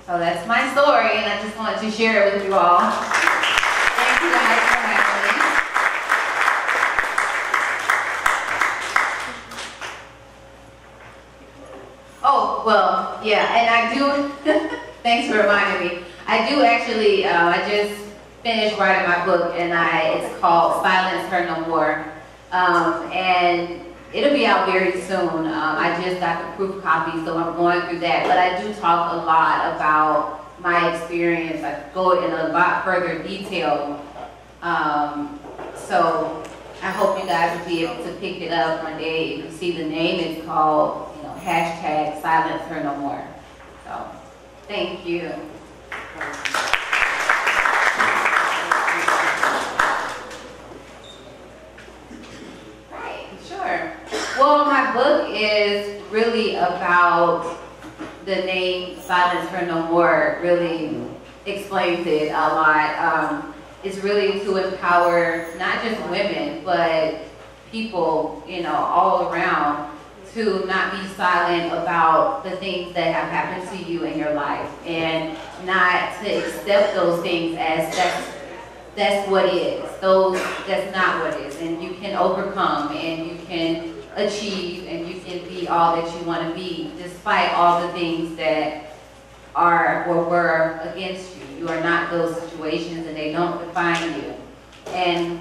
F: so that's my story, and I just wanted to share it with you all. Thank you guys for having me. Oh, well, yeah, and I do, thanks for reminding me. I do actually, I just finished writing my book, and it's called Silence Her No More. And it'll be out very soon. I just got the proof copy, so I'm going through that. But I do talk a lot about my experience. I go in a lot further detail. So I hope you guys will be able to pick it up one day. If you see the name, it's called, # Silence Her No More. So, thank you. Right, sure. Well, my book is really about the name Silence Her No More really explains it a lot. It's really to empower not just women, but people, all around, to not be silent about the things that have happened to you in your life, and not to accept those things as that's what is. That's not what is. And you can overcome, and you can achieve, and you can be all that you want to be, despite all the things that are or were against you. You are not those situations, and they don't define you. And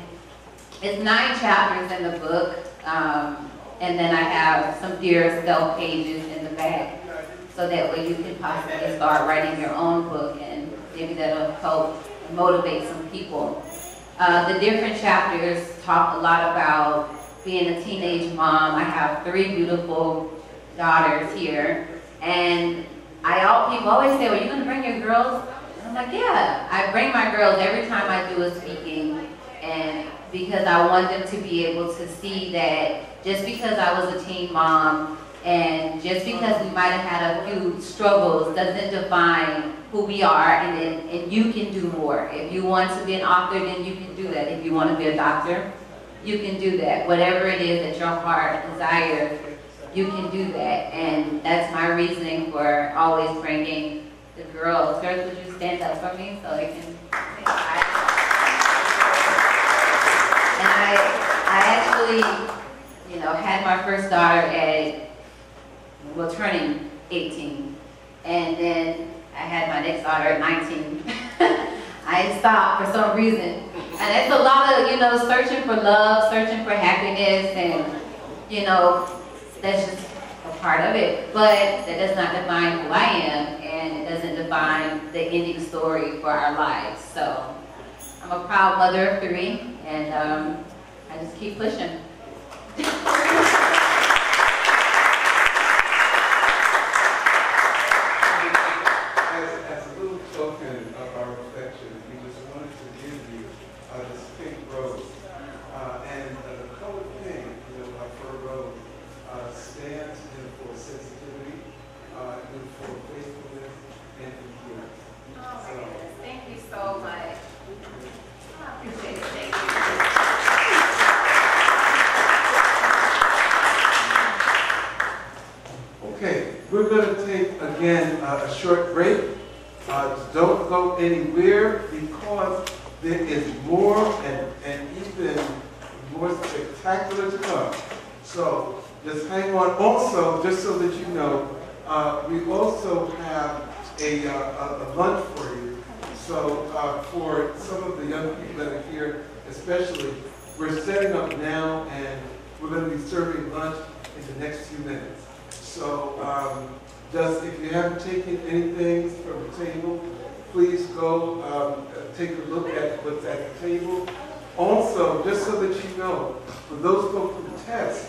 F: it's 9 chapters in the book, and then I have some Dear Self pages in the back, so that way you can possibly start writing your own book, and maybe that'll help motivate some people. The different chapters talk a lot about being a teenage mom. I have 3 beautiful daughters here, and people always say, "Well, you gonna bring your girls?" And I'm like, "Yeah, I bring my girls every time I do a speaking," and because I want them to be able to see that just because I was a teen mom, and just because we might have had a few struggles, doesn't define who we are, and you can do more. If you want to be an author, then you can do that. If you want to be a doctor, you can do that. Whatever it is that your heart desires, you can do that. And that's my reasoning for always bringing the girls. Girls, would you stand up for me so they can? And I actually, had my first daughter turning 18, and then I had my next daughter at 19. I stopped for some reason, and it's a lot of searching for love, searching for happiness, and that's just a part of it. But that does not define who I am, and it doesn't define the ending story for our lives. So I'm a proud mother of 3, and I just keep pushing.
A: As a little token of our affection, we just wanted to give you this pink rose. And the color pink, like fur rose, stands for sensitivity, for faithfulness, and for healing.
F: Oh my goodness, thank you so much. I appreciate it, thank you.
A: Okay, we're going to take, again, a short break. Don't go anywhere, because there is more and even more spectacular to come. So just hang on. Also, just so that you know, we also have a lunch for you. So for some of the young people that are here, especially, we're setting up now, and we're going to be serving lunch in the next few minutes. So just if you haven't taken anything from the table, please go take a look at what's at the table. Also, just so that you know, for those folks who test,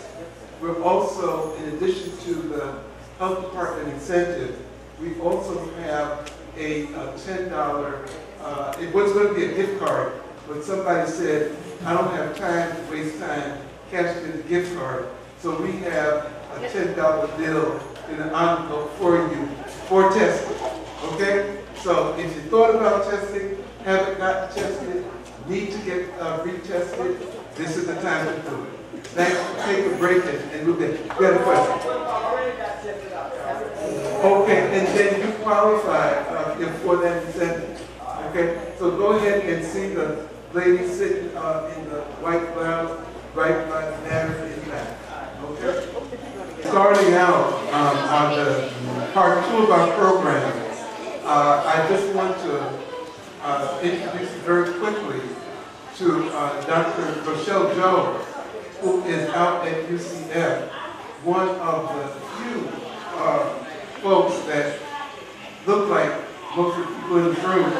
A: we're also, in addition to the health department incentive, we also have a $10, it was going to be a gift card, but somebody said, I don't have time to waste time cashing in the gift card. So we have a $10 bill in an envelope for you for testing, okay? So if you thought about testing, haven't gotten tested, need to get retested, this is the time to do it. Thanks, take a break, and we'll get a question. Okay, and then you qualify for that incentive, okay? So go ahead and see the lady sitting in the white blouse, right by the banner in the back, okay? Starting out on the part 2 of our program, I just want to introduce you very quickly to Dr. Rochelle Jones, who is out at UCF, one of the few folks that look like most of the people in the room,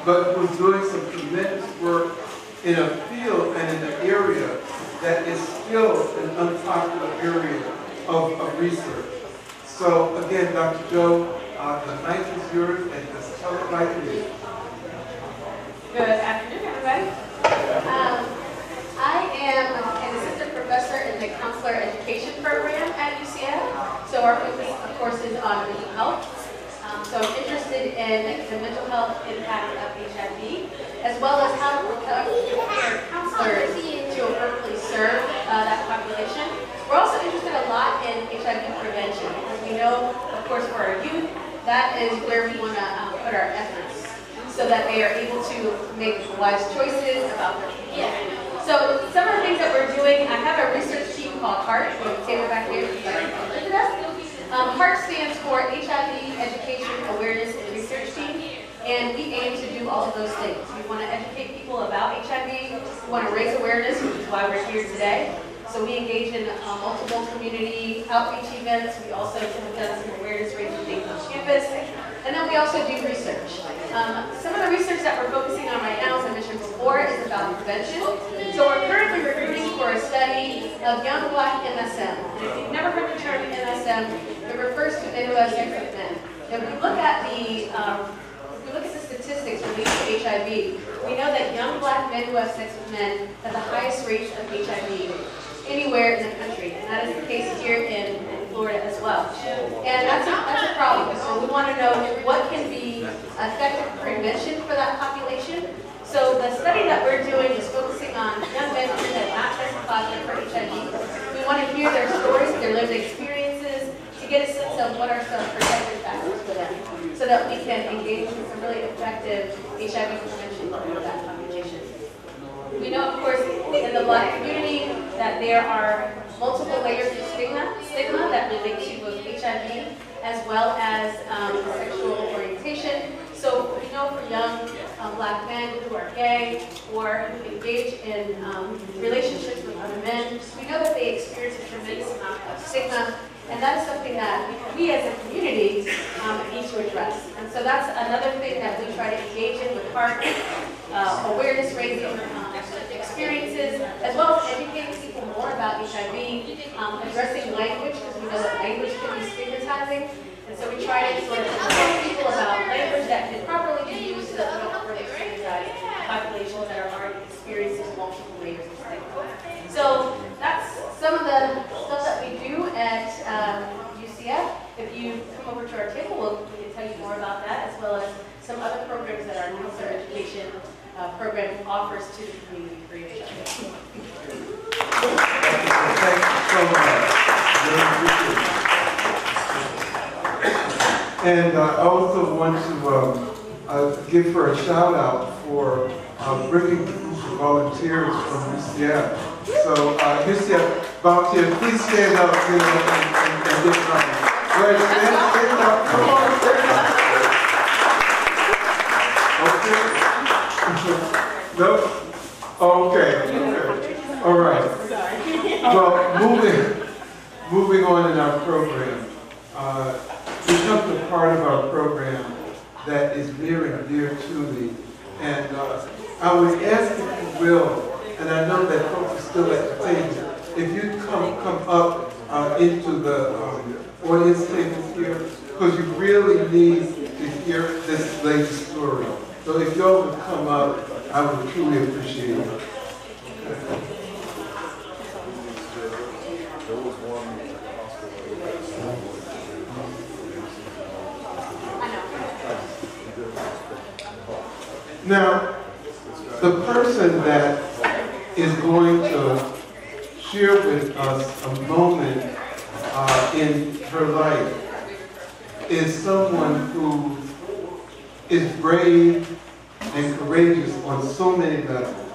A: but who's doing some tremendous work in a field and in an area that is still an unpopular area of research. So again, Dr. Joe, the mic is yours, and just tell it like it is.
G: Good afternoon, everybody. I am an assistant professor in in the counselor education program at UCF. So our focus, of course, is on mental health. So I'm interested in the mental health impact of HIV, as well as how to prepare counselors to appropriately serve that population. We're also interested a lot in HIV prevention, because we know, of course, for our youth, that is where we want to put our efforts, so that they are able to make wise choices about their health. So some of the things that we're doing, I have a research team called HEART, we have a table back here. HEART stands for HIV Education Awareness and Research Team, and we aim to do all of those things. We want to educate people about HIV, we want to raise awareness, which is why we're here today. So we engage in multiple community outreach events. We also have done some awareness raising things on campus. And then we also do research. Some of the research that we're focusing on right now, as I mentioned before, is about prevention. So we're currently recruiting for a study of young Black MSM. And if you've never heard the term MSM, it refers to men who have sex with men. If we look at the statistics related to HIV, we know that young Black men who have sex with men have the highest rates of HIV anywhere in the country, and that is the case here in Florida as well. And that's a problem. So we want to know what can be effective prevention for that population. So the study that we're doing is focusing on young men who have not tested positive for HIV. We want to hear their stories, their lived experiences, to get a sense of what are some protective factors for them, so that we can engage in some really effective HIV prevention for that population. We know, of course, in the Black community that there are multiple layers of stigma that relate to both HIV as well as sexual orientation. So we know for young Black men who are gay or who engage in relationships with other men, we know that they experience a tremendous amount of stigma, and that is something that we as a community need to address. And so that's another thing that we try to engage in with HEART, awareness raising experiences, as well as educating people more about HIV, addressing language, because we know that language can be stigmatizing. And so we try to sort of inform people about language that can properly be used so that we don't further stigmatize populations that are already experiencing multiple layers of stigma. So that's some of the stuff that we do at UCF. If you come over to our table, we can tell you more about that, as well as some other programs that our counselor education program offers to the community for HIV.
A: Thank you so much. And I also want to give her a shout out for bringing a group of volunteers from UCF. So UCF volunteers, please stand up and get started. Right, stand up, come on, stand up. Okay. No? Okay. All right. Well, moving on in our program, we come to part of our program that is near and dear to me. And I would ask if you will, and I know that folks are still at the table, if you come up into the audience tables here, because you really need to hear this lady's story. So if y'all would come up, I would truly appreciate it. Now, the person that is going to share with us a moment in her life is someone who is brave and courageous on so many levels.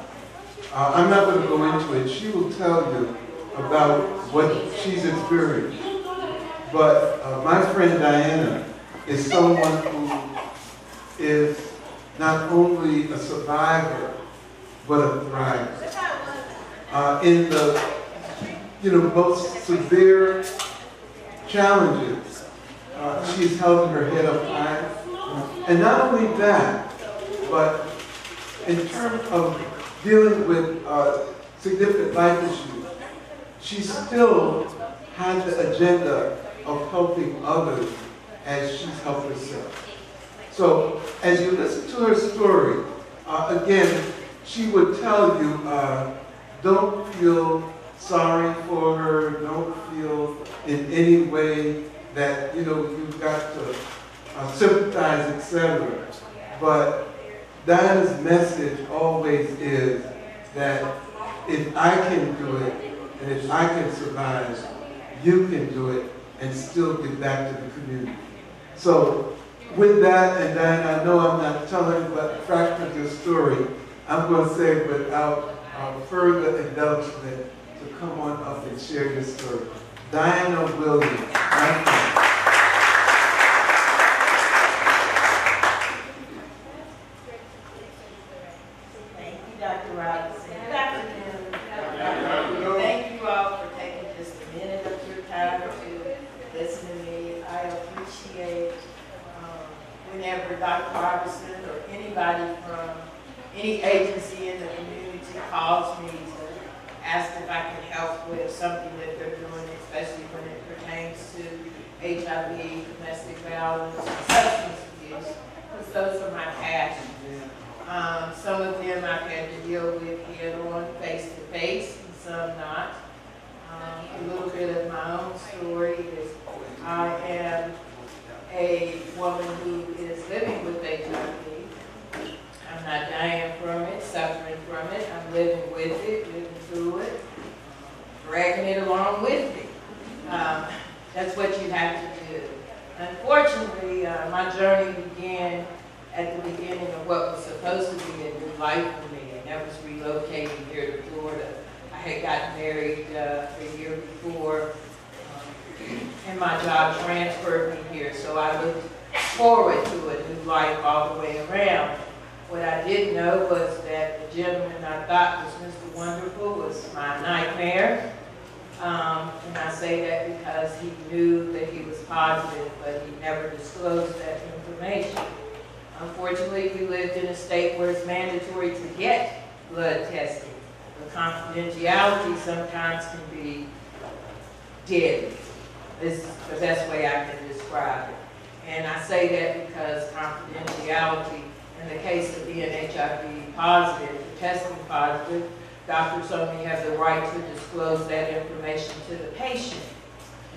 A: I'm not going to go into it. She will tell you about what she's experienced. But my friend Diana is someone who is not only a survivor, but a thriver. In the most severe challenges, she's held her head up high. And not only that, but in terms of dealing with significant life issues, she still has the agenda of helping others as she's helped herself. So as you listen to her story, again, she would tell you, don't feel sorry for her. Don't feel in any way that, you've got to sympathize, etc. But Diana's message always is that if I can do it, and if I can survive, you can do it and still get back to the community. So with that, and Diana, I know I'm not telling but a fraction of your story, I'm going to say without further embellishment to come on up and share your story. Diana Williams. Thank you.
H: Thank you, Dr. Robertson. Good afternoon. Thank you all for taking just a minute of your time to listen to me. I appreciate whenever Dr. Robertson or anybody from any agency in the community calls me to ask if I can help with something that they're doing, especially when it pertains to HIV, domestic violence, and substance abuse, because those are my passions. Some of them I've had to deal with head-on, face-to-face, and some not. A little bit of my own story is I am a woman who is living with HIV. I'm not dying from it, suffering from it. I'm living with it, living through it, dragging it along with me. That's what you have to do. Unfortunately, my journey began at the beginning of what was supposed to be a new life for me, and that was relocating here to Florida. I had gotten married a year before, and my job transferred me here, so I looked forward to a new life all the way around. What I didn't know was that the gentleman I thought was Mr. Wonderful was my nightmare. And I say that because he knew that he was positive, but he never disclosed that information. Unfortunately, we lived in a state where it's mandatory to get blood testing. The confidentiality sometimes can be deadly. This is the best way I can describe it. And I say that because confidentiality, in the case of being HIV positive, testing positive, doctors only have the right to disclose that information to the patient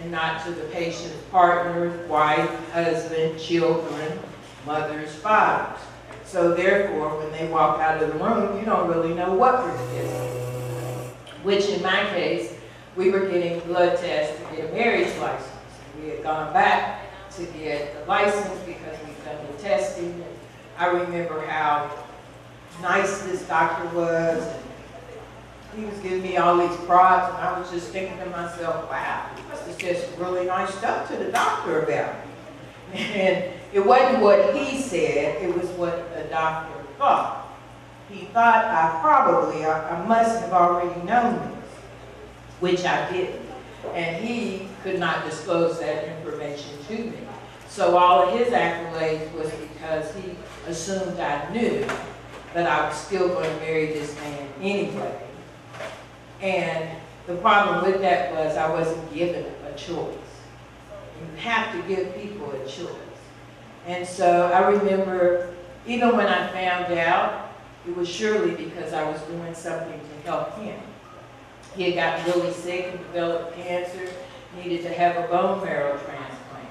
H: and not to the patient's partner, wife, husband, children, mothers, fathers. So therefore, when they walk out of the room, you don't really know what we're testing. Which in my case, we were getting blood tests to get a marriage license. We had gone back to get the license because we'd done the testing. And I remember how nice this doctor was. And he was giving me all these prods, and I was just thinking to myself, wow, this is just really nice stuff to the doctor about me. And it wasn't what he said, it was what the doctor thought. He thought I must have already known this, which I didn't. And he could not disclose that information to me. So all of his accolades was because he assumed I knew, but I was still going to marry this man anyway. And the problem with that was I wasn't given a choice. You have to give people a choice. And so I remember, even when I found out, it was surely because I was doing something to help him. He had gotten really sick and developed cancer, needed to have a bone marrow transplant.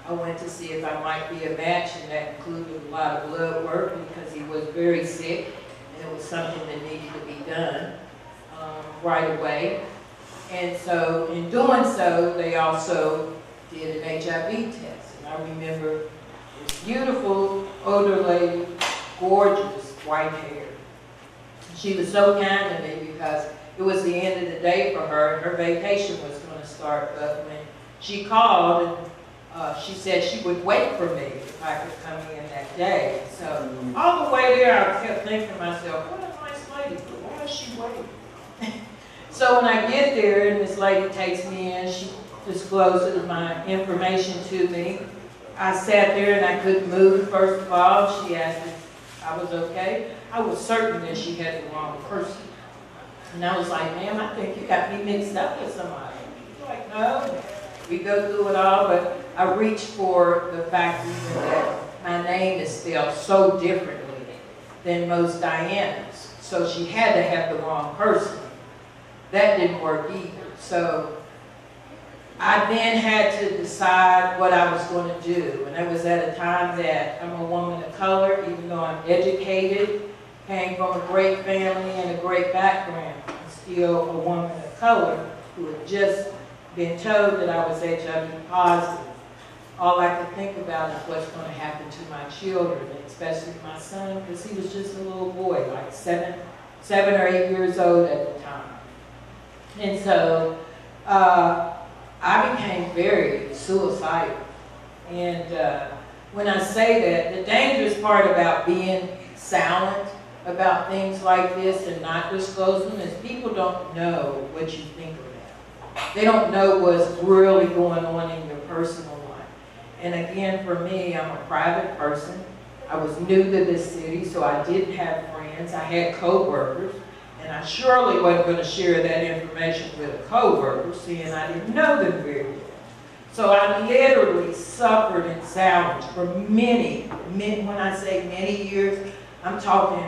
H: I went to see if I might be a match, and that included a lot of blood work because he was very sick, and it was something that needed to be done right away. And so in doing so, they also did an HIV test. And I remember this beautiful older lady, gorgeous white hair. She was so kind to me because it was the end of the day for her, and her vacation was going to start. But when she called, and she said she would wait for me if I could come in that day. So all the way there, I kept thinking to myself, what a nice lady, but why is she waiting? So when I get there, and this lady takes me in, she discloses my information to me. I sat there and I couldn't move, first of all. She asked if I was okay. I was certain that she had the wrong person. And I was like, ma'am, I think you got me mixed up with somebody. She's like, no. We go through it all, but I reached for the fact even that my name is spelled so differently than most Dianas. So she had to have the wrong person. that didn't work either. So I then had to decide what I was going to do. And it was at a time that I'm a woman of color, even though I'm educated, came from a great family and a great background. I'm still a woman of color who had just been told that I was HIV positive. All I could think about is what's going to happen to my children, especially my son, because he was just a little boy, like seven or 8 years old at the time. And so I became very suicidal. And when I say that, the dangerous part about being silent about things like this and not disclosing is people don't know what you think about. They don't know what's really going on in your personal life. And again, for me, I'm a private person. I was new to this city, so I didn't have friends. I had co-workers, and I surely wasn't going to share that information with a co-worker, seeing I didn't know them very well. So I literally suffered in silence for many, when I say many years, I'm talking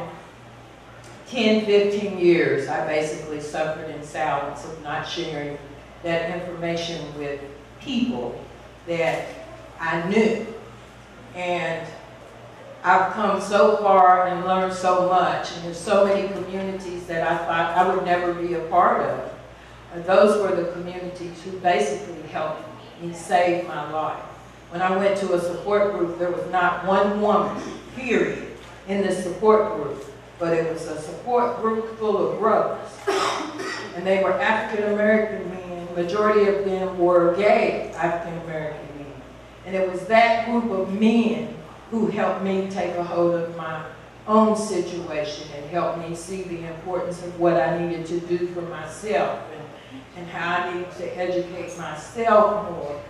H: 10, 15 years. I basically suffered in silence of not sharing that information with people that I knew. And I've come so far and learned so much, and there's so many communities that I thought I would never be a part of. And those were the communities who basically helped me save my life. When I went to a support group, there was not one woman, period, in this support group, but it was a support group full of brothers. And they were African American men. Majority of them were gay African American men. And it was that group of men who helped me take a hold of my own situation and helped me see the importance of what I needed to do for myself and how I needed to educate myself more.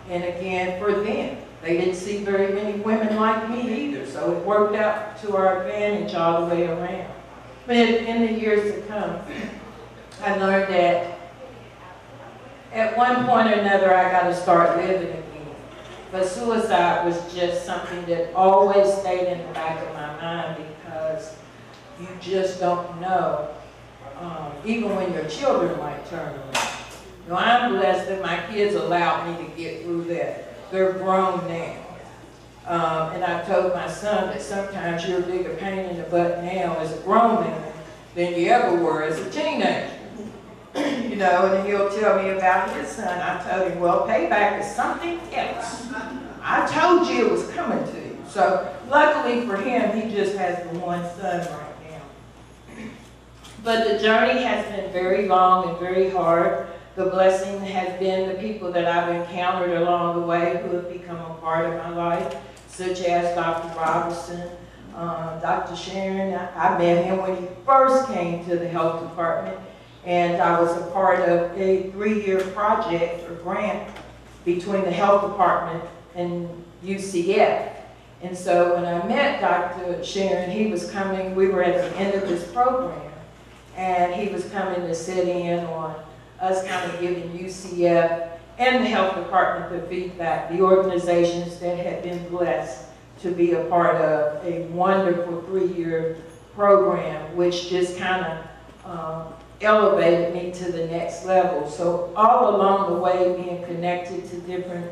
H: And again, for them, they didn't see very many women like me either, so it worked out to our advantage all the way around. But in the years to come, I learned that at one point or another, I got to start living again. But suicide was just something that always stayed in the back of my mind because you just don't know, even when your children might turn around. You know, I'm blessed that my kids allowed me to get through that. They're grown now. And I've told my son that sometimes you're a bigger pain in the butt now as a grown man than you ever were as a teenager. You know, and he'll tell me about his son. I told him, well, payback is something else. I told you it was coming to you. So luckily for him, he just has the one son right now. But the journey has been very long and very hard. The blessing has been the people that I've encountered along the way who have become a part of my life, such as Dr. Robertson, Dr. Sharon. I met him when he first came to the health department. And I was a part of a 3-year project or grant between the health department and UCF. And so when I met Dr. Sharon, he was coming, we were at the end of this program, and he was coming to sit in on us kind of giving UCF and the health department the feedback, the organizations that had been blessed to be a part of a wonderful 3-year program, which just kind of elevated me to the next level. So all along the way, being connected to different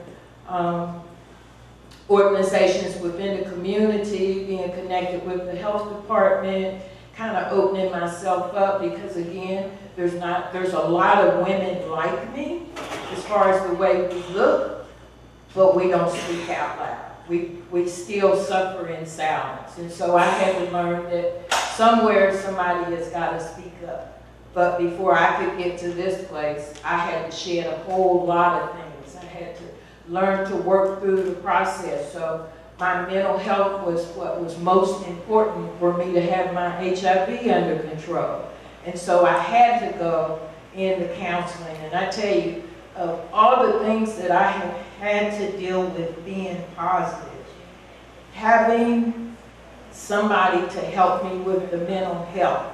H: organizations within the community, being connected with the health department, kind of opening myself up because again, there's a lot of women like me as far as the way we look, but we don't speak out loud. We still suffer in silence. And so I had to learn that somewhere somebody has got to speak up. But before I could get to this place, I had to shed a whole lot of things. I had to learn to work through the process. So my mental health was what was most important for me to have my HIV under control. And so I had to go into counseling. And I tell you, of all the things that I have had to deal with being positive, having somebody to help me with the mental health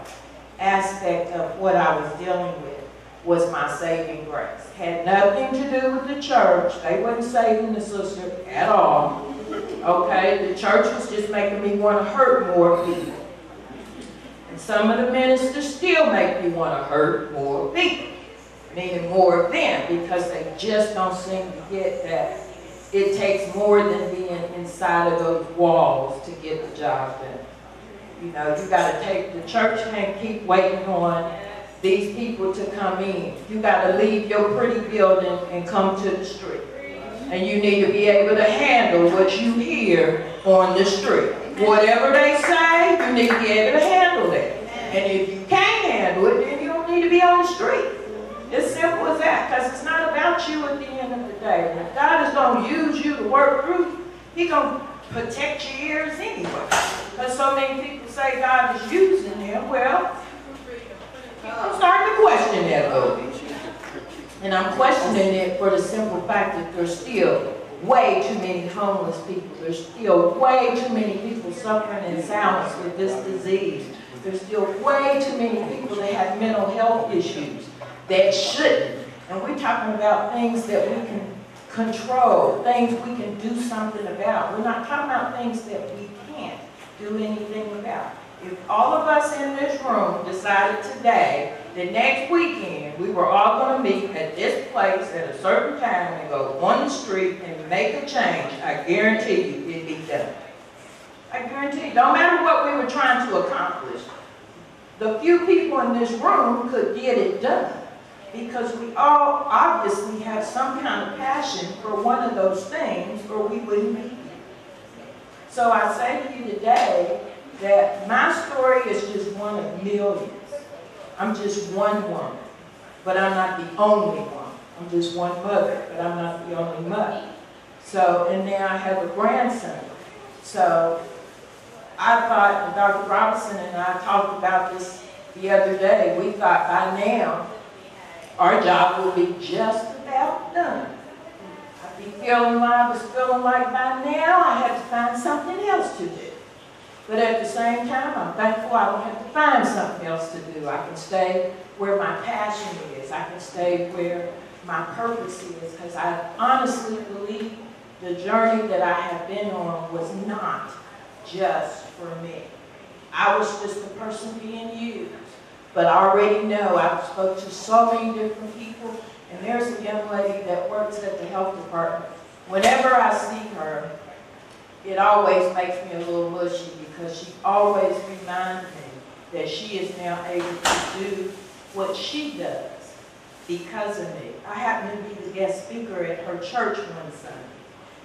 H: aspect of what I was dealing with was my saving grace. Had nothing to do with the church. They wasn't saving the sister at all. Okay? The church was just making me want to hurt more people. And some of the ministers still make you want to hurt more people, meaning more of them, because they just don't seem to get that it takes more than being inside of those walls to get the job done. You know, you got to take, the church can't keep waiting on these people to come in. You got to leave your pretty building and come to the street. And you need to be able to handle what you hear on the street. Whatever they say, you need to be able to handle that. And if you can't handle it, then you don't need to be on the street. It's simple as that, because it's not about you at the end of the day. If God is going to use you to work through, He's going to protect your ears anyway. Because so many people say God is using them. Well, I'm starting to question that a little bit. And I'm questioning it for the simple fact that there's still way too many homeless people. There's still way too many people suffering in silence with this disease. There's still way too many people that have mental health issues that shouldn't. And we're talking about things that we can control, things we can do something about. We're not talking about things that we can't do anything about. If all of us in this room decided today that next weekend we were all going to meet at this place at a certain time and go on the street and make a change, I guarantee you it'd be done. I guarantee you, no matter what we were trying to accomplish, the few people in this room could get it done. Because we all obviously have some kind of passion for one of those things, or we wouldn't be here. So I say to you today that my story is just one of millions. I'm just one woman, but I'm not the only one. I'm just one mother, but I'm not the only mother. So, and now I have a grandson. So I thought, and Dr. Robertson and I talked about this the other day, we thought by now our job will be just about done. I was feeling like by now I had to find something else to do. But at the same time, I'm thankful I don't have to find something else to do. I can stay where my passion is. I can stay where my purpose is. Because I honestly believe the journey that I have been on was not just for me. I was just the person being used. But I already know I've spoke to so many different people. And there's a young lady that works at the health department. Whenever I see her, it always makes me a little mushy because she always reminds me that she is now able to do what she does because of me. I happen to be the guest speaker at her church one Sunday.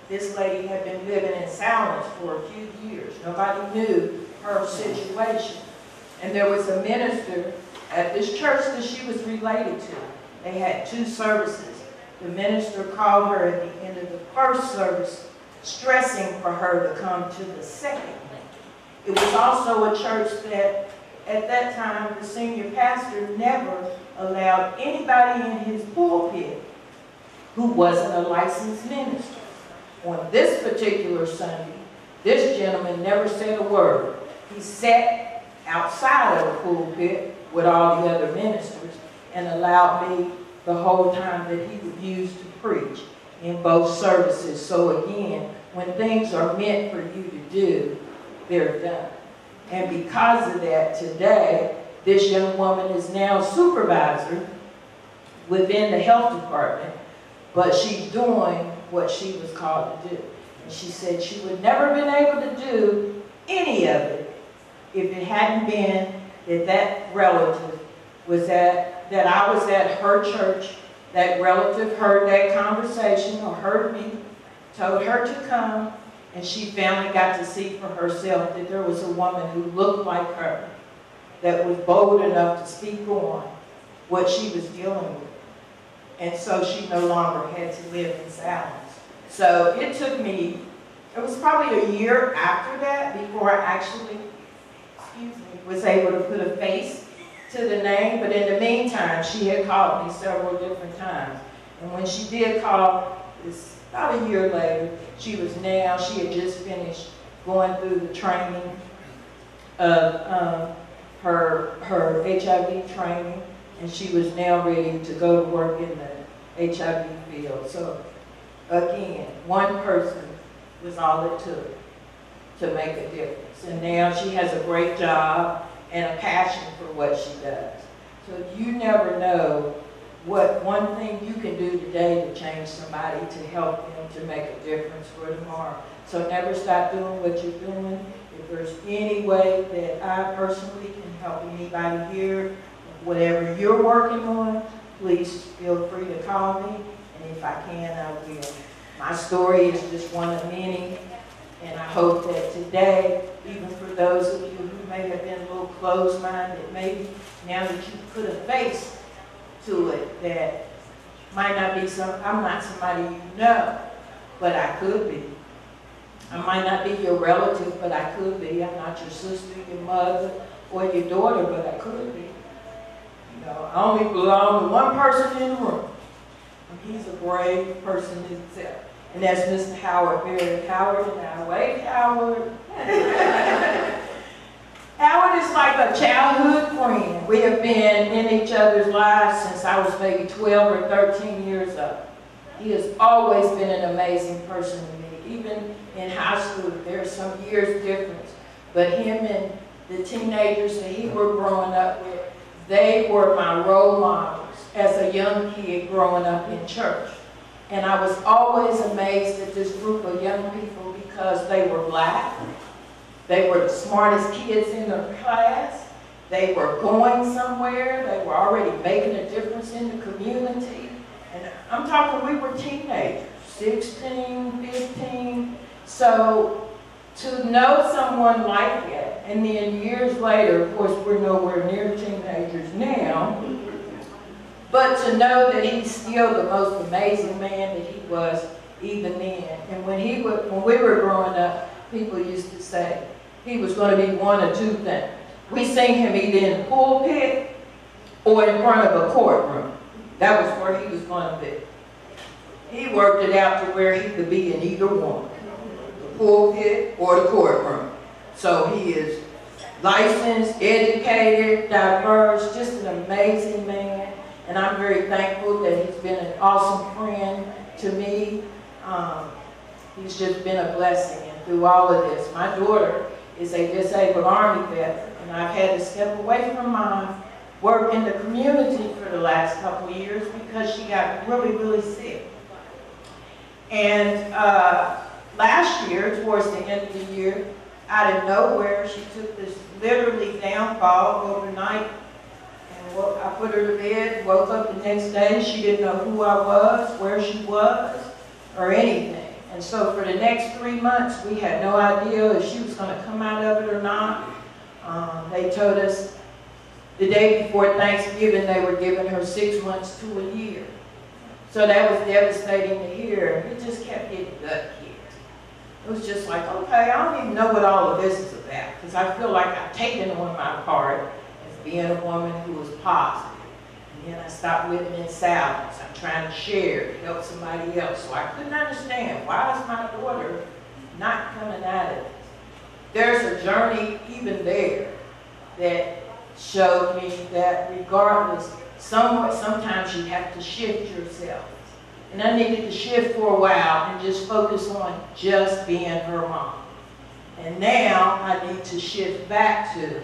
H: This lady had been living in silence for a few years. Nobody knew her situation. And there was a minister at this church that she was related to. They had 2 services. The minister called her at the end of the first service, stressing for her to come to the second one. It was also a church that, at that time, the senior pastor never allowed anybody in his pulpit who wasn't a licensed minister. On this particular Sunday, this gentleman never said a word. He sat outside of the pulpit with all the other ministers and allowed me the whole time that he would use to preach in both services. So again, when things are meant for you to do, they're done. And because of that, today, this young woman is now supervisor within the health department, but she's doing what she was called to do. And she said she would never been able to do any of it if it hadn't been that that relative was that I was at her church, that relative heard that conversation or heard me, told her to come, and she finally got to see for herself that there was a woman who looked like her, that was bold enough to speak on what she was dealing with. And so she no longer had to live in silence. So it took me, it was probably a year after that before I actually, was able to put a face to the name. But in the meantime, she had called me several different times. And when she did call, it's about a year later, she had just finished going through the training of her HIV training, and she was now ready to go to work in the HIV field. So again, one person was all it took to make a difference. And now she has a great job and a passion for what she does. So you never know what one thing you can do today to change somebody, to help them, to make a difference for tomorrow. So never stop doing what you're doing. If there's any way that I personally can help anybody here, whatever you're working on, please feel free to call me, and if I can, I will. My story is just one of many, and I hope that today, even for those of you who may have been a little closed-minded, maybe now that you've put a face to it, that might not be I'm not somebody you know, but I could be. I might not be your relative, but I could be. I'm not your sister, your mother, or your daughter, but I could be. You know, I only belong to one person in the room, and he's a brave person himself. And that's Mr. Howard Barrett. Howard and I, wave Howard. Howard is like a childhood friend. We have been in each other's lives since I was maybe 12 or 13 years old. He has always been an amazing person to me. Even in high school, there's some years difference. But him and the teenagers that he were growing up with, they were my role models as a young kid growing up in church. And I was always amazed at this group of young people because they were black. They were the smartest kids in their class. They were going somewhere. They were already making a difference in the community. And I'm talking, we were teenagers, 16, 15. So to know someone like that, and then years later, of course, we're nowhere near teenagers now, but to know that he's still the most amazing man that he was even then. And when we were growing up, people used to say he was going to be one of two things. We seen him either in the pulpit or in front of a courtroom. That was where he was going to be. He worked it out to where he could be in either one, the pulpit or the courtroom. So he is licensed, educated, diverse, just an amazing man. And I'm very thankful that he's been an awesome friend to me. He's just been a blessing. And through all of this, my daughter is a disabled Army veteran, and I've had to step away from my work in the community for the last couple of years because she got really, really sick. And last year, towards the end of the year, out of nowhere, she took this literally downfall overnight. And I put her to bed, woke up the next day, she didn't know who I was, where she was, or anything. And so for the next 3 months, we had no idea if she was going to come out of it or not. They told us the day before Thanksgiving, they were giving her 6 months to a year. So that was devastating to hear. It just kept getting gut kicked. It was just like, okay, I don't even know what all of this is about, because I feel like I've taken on my part as being a woman who was positive. And then I stopped living in silence. I'm trying to share, to help somebody else. So I couldn't understand, why is my daughter not coming out of this? There's a journey even there that showed me that regardless, sometimes you have to shift yourself. And I needed to shift for a while and just focus on just being her mom. And now I need to shift back to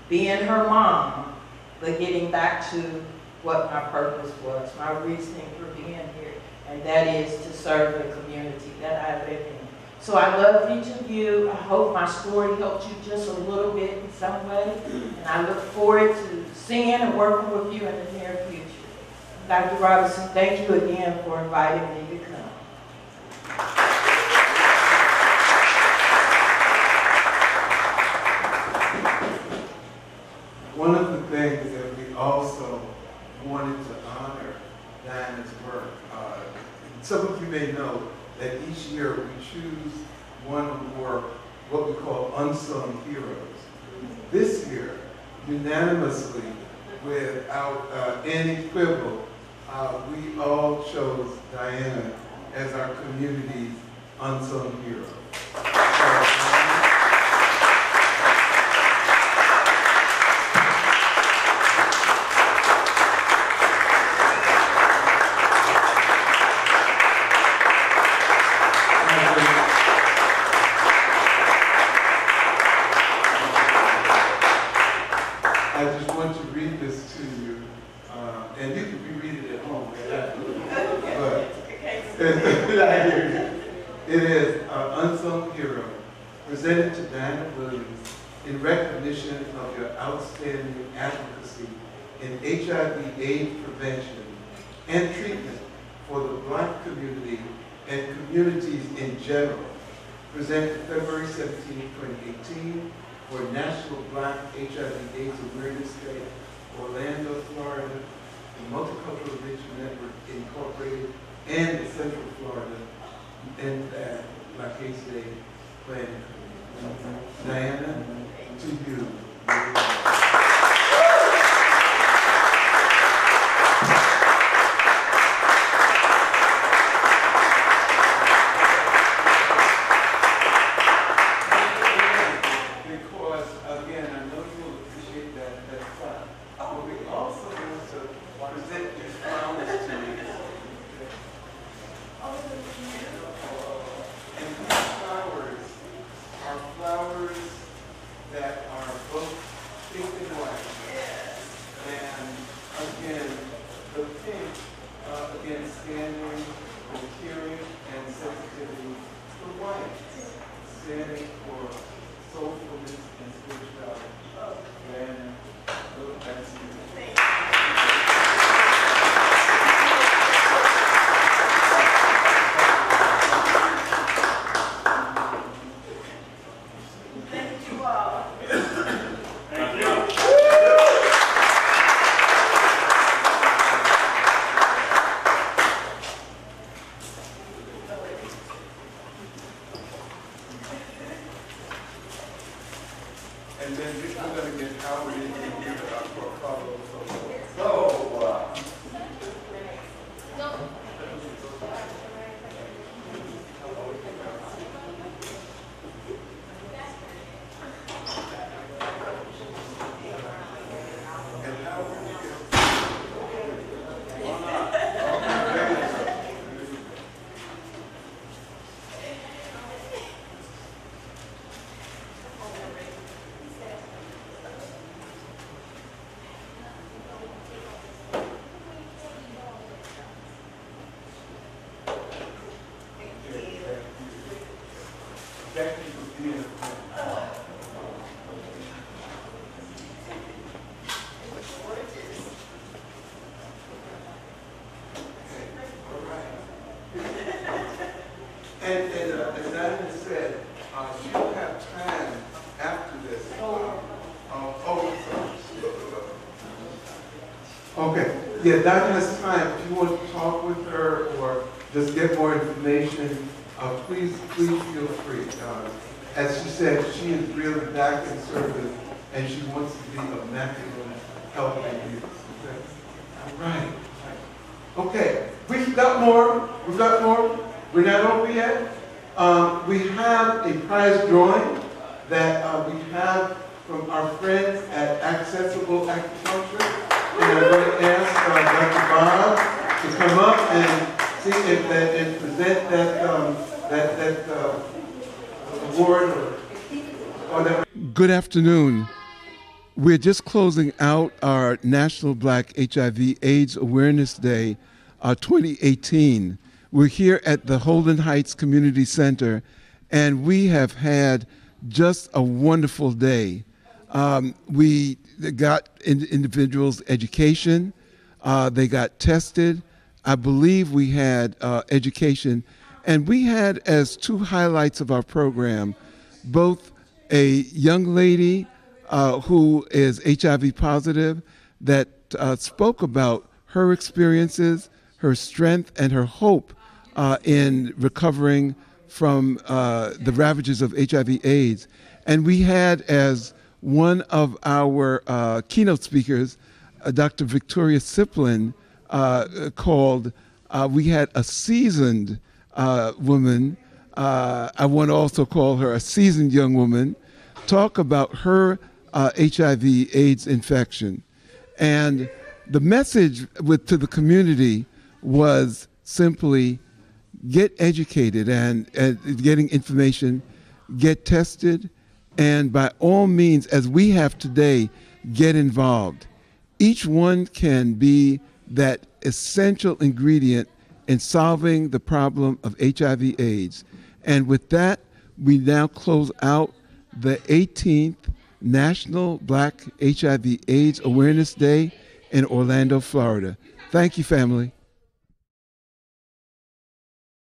H: being her mom, but getting back to what my purpose was, my reasoning for being here, and that is to serve the community that I live in. So I love each of you. I hope my story helped you just a little bit in some way, and I look forward to seeing and working with you in the near future. Dr. Robertson, thank you again for inviting me to come.
A: One of the things that we also wanted to honor Diana's work. Some of you may know that each year we choose one or more what we call unsung heroes. This year, unanimously, without any quibble, we all chose Diana as our community's unsung hero. It is our unsung hero, presented to Diana Williams in recognition of your outstanding advocacy in HIV/AIDS prevention and treatment for the Black community and communities in general. Presented February 17, 2018 for National Black HIV/AIDS Awareness Day, Orlando, Florida, the Multicultural Reach Network Incorporated, and the Central Florida and Black AIDS Day Planning Committee. Diana, to you. And then we're going to get Howard in and give it our portfolio. And as Diana said, she'll have time after this. Okay, yeah, Diana has time. If you want to talk with her or just get more information, please feel free. As she said, she is really back in service and she wants to be of maximum help and use. All right. Okay, we've got more. We're not over yet. We have a prize drawing that we have from our friends at Accessible Acupuncture. And I'm going to ask Dr. Bob to come up and see if that and present that award or that. Good afternoon. We're just closing out our National Black HIV/AIDS Awareness Day 2018. We're here at the Holden Heights Community Center, and we have had just a wonderful day. We got individuals education, they got tested. I believe we had education, and we had as two highlights of our program, both a young lady who is HIV positive that spoke about her experiences, her strength, and her hope in recovering from the ravages of HIV/AIDS. And we had as one of our keynote speakers, Dr. Victoria Siplin, called, we had a seasoned woman, I want to also call her a seasoned young woman, talk about her HIV/AIDS infection. And the message to the community was simply get educated and getting information, get tested, and by all means, as we have today, get involved. Each one can be that essential ingredient in solving the problem of HIV/AIDS. And with that, we now close out the 18th National Black HIV/AIDS Awareness Day in Orlando, Florida. Thank you, family.